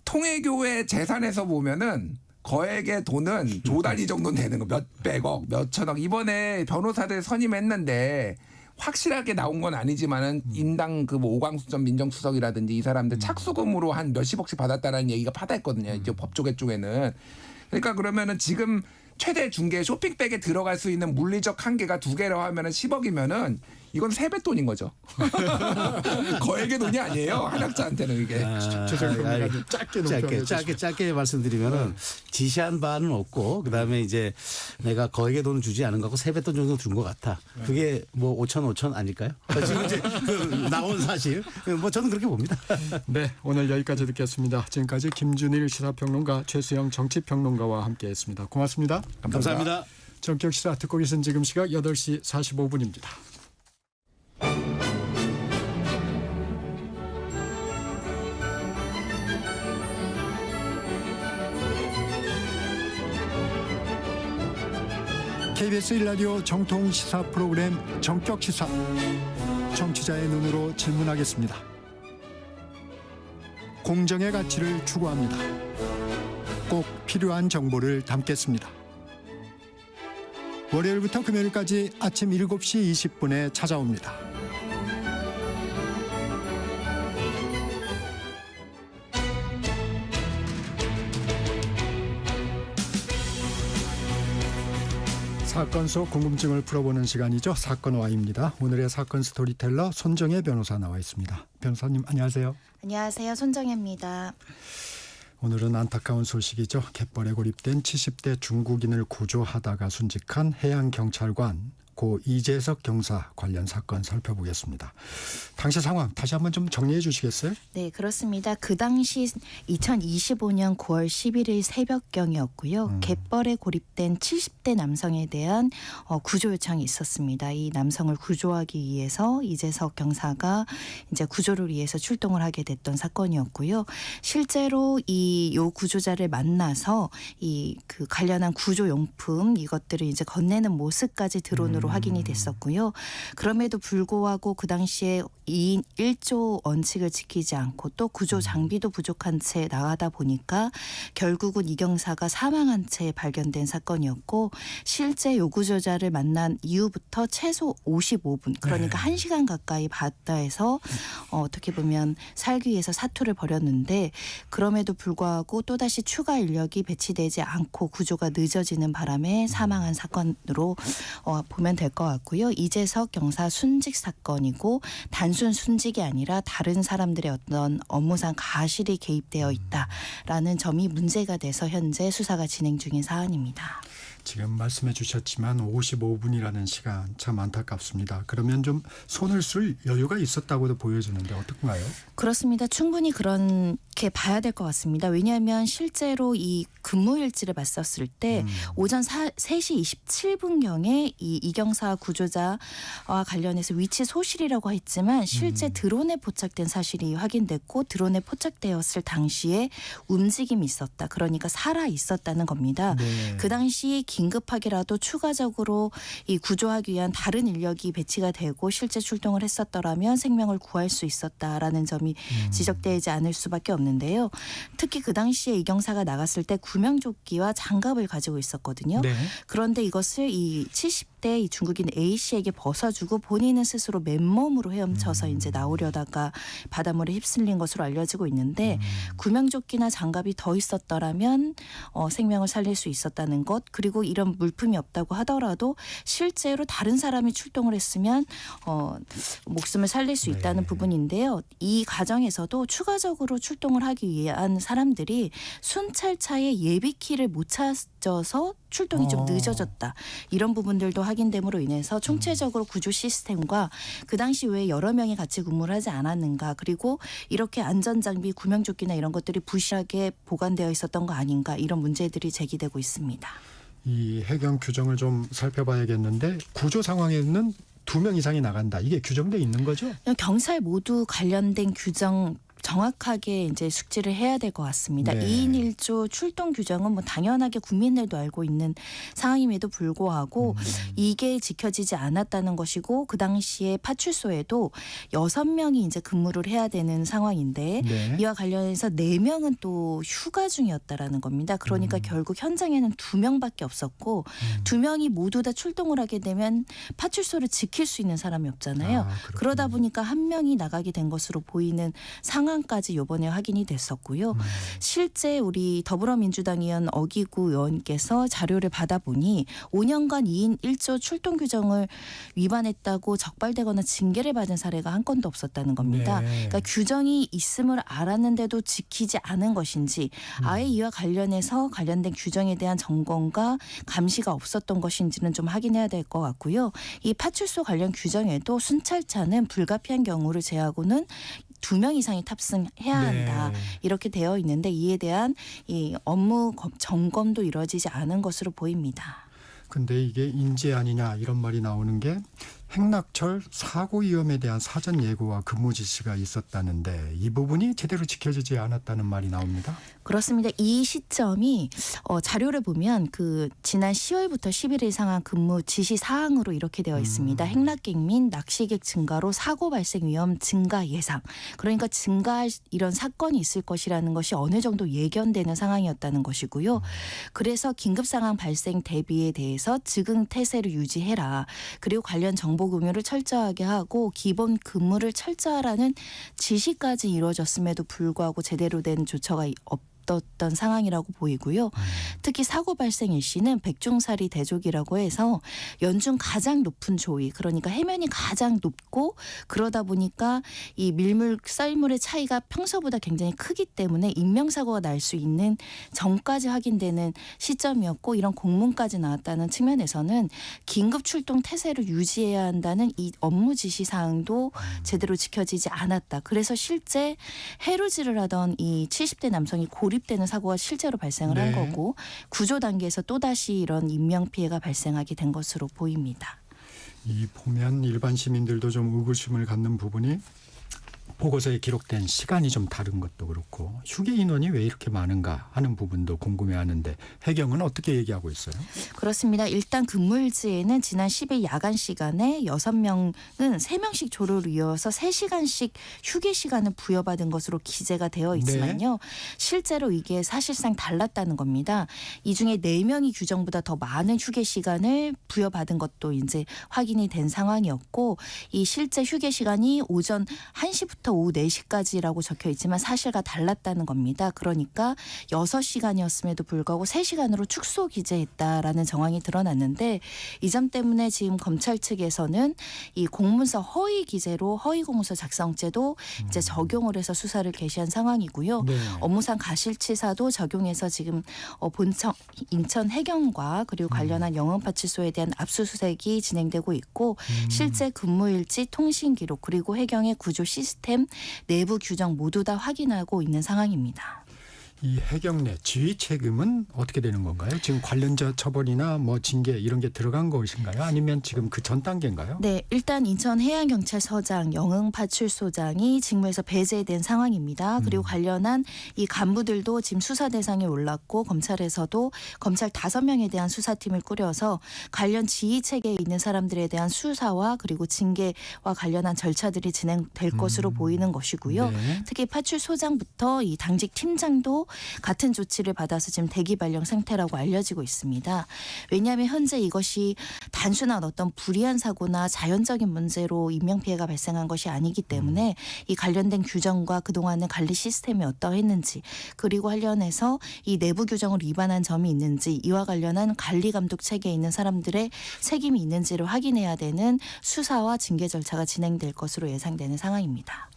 통일교회 재산에서 보면은 거액의 돈은 조 단위 정도는 되는 거. 몇백억, 몇천억. 이번에 변호사들 선임했는데 확실하게 나온 건 아니지만은 인당 그 뭐 오광수 전 민정수석이라든지 이 사람들 착수금으로 한 몇십억씩 받았다라는 얘기가 파다했거든요. 이제 법조계 쪽에는. 그러니까 그러면은 지금 최대 중개 쇼핑백에 들어갈 수 있는 물리적 한계가 2개라고 하면은 10억이면은 이건 세뱃돈인 거죠. 거액의 돈이 아니에요. 한학자한테는 이게. 죄송합니다. 짧게 말씀드리면은 지시한 바는 없고 그다음에 이제 내가 거액의 돈을 주지 않은 거고 세뱃돈 정도 준 것 같아. 그게 뭐 5천 아닐까요? 지금 이제 나온 사실. 뭐 저는 그렇게 봅니다. 네, 오늘 여기까지 듣겠습니다. 지금까지 김준일 시사평론가, 최수영 정치평론가와 함께했습니다. 고맙습니다. 감사합니다. 전격 시사 듣고 계신 지금 시각 8시 45분입니다. KBS 1라디오 정통 시사 프로그램 전격 시사. 정치자의 눈으로 질문하겠습니다. 공정의 가치를 추구합니다. 꼭 필요한 정보를 담겠습니다. 월요일부터 금요일까지 아침 7시 20분에 찾아옵니다. 사건 속 궁금증을 풀어보는 시간이죠. 사건 Y입니다. 오늘의 사건 스토리텔러 손정혜 변호사 나와 있습니다. 변호사님 안녕하세요. 안녕하세요. 손정혜입니다. 오늘은 안타까운 소식이죠. 갯벌에 고립된 70대 중국인을 구조하다가 순직한 해양경찰관 고 이재석 경사 관련 사건 살펴보겠습니다. 당시 상황 다시 한번 좀 정리해 주시겠어요? 네, 그렇습니다. 그 당시 2025년 9월 11일 새벽경이었고요. 갯벌에 고립된 70대 남성에 대한 구조 요청이 있었습니다. 이 남성을 구조하기 위해서 이재석 경사가 이제 구조를 위해서 출동을 하게 됐던 사건이었고요. 실제로 요 구조자를 만나서 이 그 관련한 구조 용품 이것들을 이제 건네는 모습까지 드론으로 확인이 됐었고요. 그럼에도 불구하고 그 당시에 2인 1조 원칙을 지키지 않고 또 구조 장비도 부족한 채 나가다 보니까 결국은 이 경사가 사망한 채 발견된 사건이었고 실제 요구조자를 만난 이후부터 최소 55분 그러니까 1시간 가까이 바다에서 어떻게 보면 살기 위해서 사투를 벌였는데 그럼에도 불구하고 또다시 추가 인력이 배치되지 않고 구조가 늦어지는 바람에 사망한 사건으로 보면 될 것 같고요. 이재석 경사 순직 사건이고 단순 순직이 아니라 다른 사람들의 어떤 업무상 가실이 개입되어 있다라는 점이 문제가 돼서 현재 수사가 진행 중인 사안입니다. 지금 말씀해 주셨지만 55분이라는 시간 참 안타깝습니다. 그러면 좀 손을 쓸 여유가 있었다고도 보여지는데 어떻나요? 그렇습니다. 충분히 그렇게 봐야 될 것 같습니다. 왜냐하면 실제로 이 근무일지를 봤었을 때 오전 3시 27분경에 이 이경사 구조자와 관련해서 위치 소실이라고 했지만 실제 드론에 포착된 사실이 확인됐고 드론에 포착되었을 당시에 움직임이 있었다. 그러니까 살아 있었다는 겁니다. 네. 그 당시 긴급하게라도 추가적으로 이 구조하기 위한 다른 인력이 배치가 되고 실제 출동을 했었더라면 생명을 구할 수 있었다라는 점이 지적되지 않을 수밖에 없는데요. 특히 그 당시에 이경사가 나갔을 때 구명조끼와 장갑을 가지고 있었거든요. 네. 그런데 이것을 이 70대 이 중국인 A 씨에게 벗어주고 본인은 스스로 맨몸으로 헤엄쳐서 이제 나오려다가 바닷물에 휩쓸린 것으로 알려지고 있는데 구명조끼나 장갑이 더 있었더라면 생명을 살릴 수 있었다는 것 그리고 이런 물품이 없다고 하더라도 실제로 다른 사람이 출동을 했으면 목숨을 살릴 수 있다는 부분인데요. 이 과정에서도 추가적으로 출동을 하기 위한 사람들이 순찰차에 예비키를 못 찾아서 출동이 좀 늦어졌다. 이런 부분들도 확인됨으로 인해서 총체적으로 구조 시스템과 그 당시 왜 여러 명이 같이 근무를 하지 않았는가, 그리고 이렇게 안전장비, 구명조끼나 이런 것들이 부실하게 보관되어 있었던 거 아닌가, 이런 문제들이 제기되고 있습니다. 이 해경 규정을 좀 살펴봐야겠는데 구조 상황에는 2명 이상이 나간다. 이게 규정돼 있는 거죠? 경찰 모두 관련된 규정 정확하게 이제 숙지를 해야 될 것 같습니다. 네. 2인 1조 출동 규정은 뭐 당연하게 국민들도 알고 있는 상황임에도 불구하고 이게 지켜지지 않았다는 것이고, 그 당시에 파출소에도 6명이 이제 근무를 해야 되는 상황인데 네. 이와 관련해서 4명은 또 휴가 중이었다라는 겁니다. 그러니까 결국 현장에는 2명밖에 없었고 2명이 모두 다 출동을 하게 되면 파출소를 지킬 수 있는 사람이 없잖아요. 그렇군요. 그러다 보니까 1명이 나가게 된 것으로 보이는 상황까지 이번에 확인이 됐었고요. 실제 우리 더불어민주당 의원 어기구 의원께서 자료를 받아보니 5년간 2인 1조 출동 규정을 위반했다고 적발되거나 징계를 받은 사례가 한 건도 없었다는 겁니다. 네. 그러니까 규정이 있음을 알았는데도 지키지 않은 것인지, 아예 이와 관련해서 관련된 규정에 대한 점검과 감시가 없었던 것인지는 좀 확인해야 될 것 같고요. 이 파출소 관련 규정에도 순찰차는 불가피한 경우를 제하고는 2명 이상이 탑승해야 한다. 네. 이렇게 되어 있는데 이에 대한 이 업무 점검도 이루어지지 않은 것으로 보입니다. 근데 이게 인재 아니냐 이런 말이 나오는 게 행락철 사고 위험에 대한 사전 예고와 근무 지시가 있었다는데 이 부분이 제대로 지켜지지 않았다는 말이 나옵니다. 그렇습니다. 이 시점이 자료를 보면 그 지난 10월부터 11일 상한 근무 지시 사항으로 이렇게 되어 있습니다. 행락객 및 낚시객 증가로 사고 발생 위험 증가 예상. 그러니까 증가할 이런 사건이 있을 것이라는 것이 어느 정도 예견되는 상황이었다는 것이고요. 그래서 긴급 상황 발생 대비에 대해서 즉응 태세를 유지해라. 그리고 관련 정보 공유를 철저하게 하고 기본 근무를 철저하라는 지시까지 이루어졌음에도 불구하고 제대로 된 조처가 없었던 상황이라고 보이고요. 특히 사고 발생 일시는 백중사리 대족이라고 해서 연중 가장 높은 조위, 그러니까 해면이 가장 높고 그러다 보니까 이 밀물 썰물의 차이가 평소보다 굉장히 크기 때문에 인명사고가 날 수 있는 전까지 확인되는 시점이었고, 이런 공문까지 나왔다는 측면에서는 긴급 출동 태세를 유지해야 한다는 이 업무 지시 사항도 제대로 지켜지지 않았다. 그래서 실제 해루질을 하던 이 70대 남성이 고립되는 사고가 실제로 발생을 한 네. 거고, 구조 단계에서 또다시 이런 인명피해가 발생하게 된 것으로 보입니다. 이 보면 일반 시민들도 좀 의구심을 갖는 부분이 보고서에 기록된 시간이 좀 다른 것도 그렇고 휴게 인원이 왜 이렇게 많은가 하는 부분도 궁금해하는데 해경은 어떻게 얘기하고 있어요? 그렇습니다. 일단 근무일지에는 지난 10일 야간 시간에 6명은 3명씩 조를 이어서 3시간씩 휴게 시간을 부여받은 것으로 기재가 되어 있지만요. 실제로 이게 사실상 달랐다는 겁니다. 이 중에 4명이 규정보다 더 많은 휴게 시간을 부여받은 것도 이제 확인이 된 상황이었고, 이 실제 휴게 시간이 오전 1시부터 오후 4시까지라고 적혀 있지만 사실과 달랐다는 겁니다. 그러니까 6시간이었음에도 불구하고 3시간으로 축소 기재했다라는 정황이 드러났는데, 이 점 때문에 지금 검찰 측에서는 이 공문서 허위 기재로 허위 공문서 작성죄도 이제 적용을 해서 수사를 개시한 상황이고요. 네. 업무상 가실치사도 적용해서 지금 본청 인천 해경과 그리고 관련한 영흥파출소에 대한 압수수색이 진행되고 있고, 실제 근무일지, 통신기록, 그리고 해경의 구조 시스템, 내부 규정 모두 다 확인하고 있는 상황입니다. 이 해경 내 지휘 책임은 어떻게 되는 건가요? 지금 관련자 처벌이나 뭐 징계 이런 게 들어간 것인가요? 아니면 지금 그 전 단계인가요? 네, 일단 인천 해양경찰서장, 영흥파출소장이 직무에서 배제된 상황입니다. 그리고 관련한 이 간부들도 지금 수사 대상에 올랐고, 검찰에서도 검찰 5명에 대한 수사팀을 꾸려서 관련 지휘 체계에 있는 사람들에 대한 수사와 그리고 징계와 관련한 절차들이 진행될 것으로 보이는 것이고요. 네. 특히 파출소장부터 이 당직 팀장도 같은 조치를 받아서 지금 대기 발령 상태라고 알려지고 있습니다. 왜냐하면 현재 이것이 단순한 어떤 불의한 사고나 자연적인 문제로 인명피해가 발생한 것이 아니기 때문에 이 관련된 규정과 그동안의 관리 시스템이 어떠했는지, 그리고 관련해서 이 내부 규정을 위반한 점이 있는지, 이와 관련한 관리 감독 체계에 있는 사람들의 책임이 있는지를 확인해야 되는 수사와 징계 절차가 진행될 것으로 예상되는 상황입니다.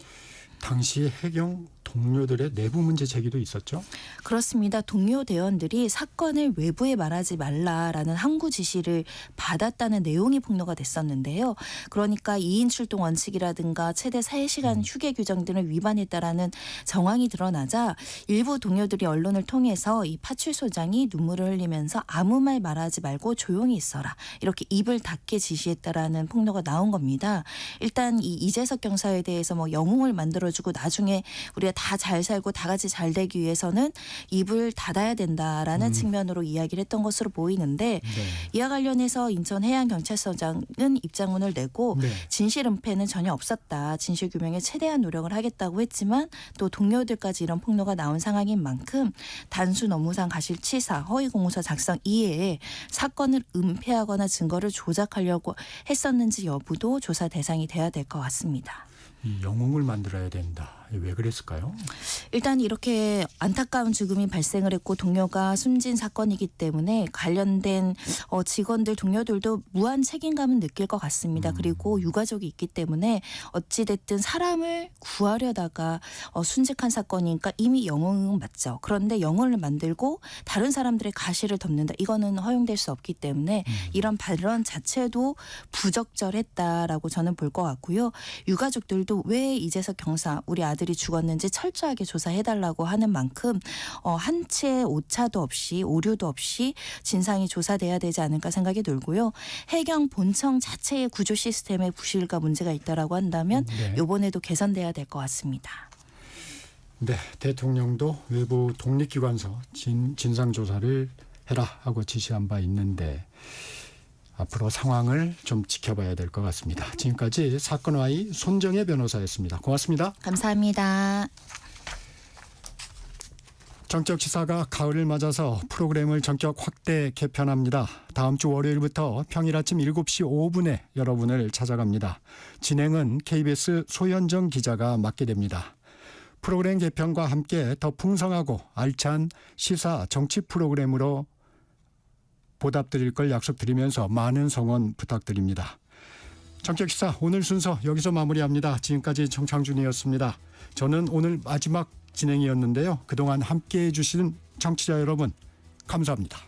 당시 해경 동료들의 내부 문제 제기도 있었죠. 그렇습니다. 동료 대원들이 사건을 외부에 말하지 말라라는 항구 지시를 받았다는 내용이 폭로가 됐었는데요. 그러니까 2인 출동 원칙이라든가 최대 3시간 휴게 규정 등을 위반했다라는 정황이 드러나자 일부 동료들이 언론을 통해서 이 파출소장이 눈물을 흘리면서 아무 말 말하지 말고 조용히 있어라. 이렇게 입을 닫게 지시했다라는 폭로가 나온 겁니다. 일단 이 이재석 경사에 대해서 뭐 영웅을 만들어주고 나중에 우리가 다 잘 살고 다 같이 잘 되기 위해서는 입을 닫아야 된다라는 측면으로 이야기를 했던 것으로 보이는데 이와 관련해서 인천해양경찰서장은 입장문을 내고 네. 진실 은폐는 전혀 없었다. 진실 규명에 최대한 노력을 하겠다고 했지만 또 동료들까지 이런 폭로가 나온 상황인 만큼 단순 업무상 가실치사, 허위공문서 작성 이외에 사건을 은폐하거나 증거를 조작하려고 했었는지 여부도 조사 대상이 돼야 될 것 같습니다. 이 영웅을 만들어야 된다. 왜 그랬을까요? 일단 이렇게 안타까운 죽음이 발생을 했고 동료가 숨진 사건이기 때문에 관련된 직원들 동료들도 무한 책임감은 느낄 것 같습니다. 그리고 유가족이 있기 때문에 어찌됐든 사람을 구하려다가 순직한 사건이니까 이미 영웅은 맞죠. 그런데 영웅을 만들고 다른 사람들의 가시를 덮는다. 이거는 허용될 수 없기 때문에 이런 발언 자체도 부적절했다라고 저는 볼 것 같고요. 유가족들도 왜 이재석 경사 우리 아들이 죽었는지 철저하게 조사해달라고 하는 만큼 한 채의 오차도 없이 오류도 없이 진상이 조사돼야 되지 않을까 생각이 들고요. 해경 본청 자체의 구조 시스템에 부실과 문제가 있다라고 한다면 이번에도 개선돼야 될 것 같습니다. 네, 대통령도 외부 독립기관서 진상조사를 해라 하고 지시한 바 있는데 앞으로 상황을 좀 지켜봐야 될 것 같습니다. 지금까지 사건와의 손정혜 변호사였습니다. 고맙습니다. 감사합니다. 정적 시사가 가을을 맞아서 프로그램을 전격 확대 개편합니다. 다음 주 월요일부터 평일 아침 7시 5분에 여러분을 찾아갑니다. 진행은 KBS 소현정 기자가 맡게 됩니다. 프로그램 개편과 함께 더 풍성하고 알찬 시사 정치 프로그램으로 보답드릴 걸 약속드리면서 많은 성원 부탁드립니다. 정격시사 오늘 순서 여기서 마무리합니다. 지금까지 정창준이었습니다. 저는 오늘 마지막 진행이었는데요. 그동안 함께해 주신 청취자 여러분 감사합니다.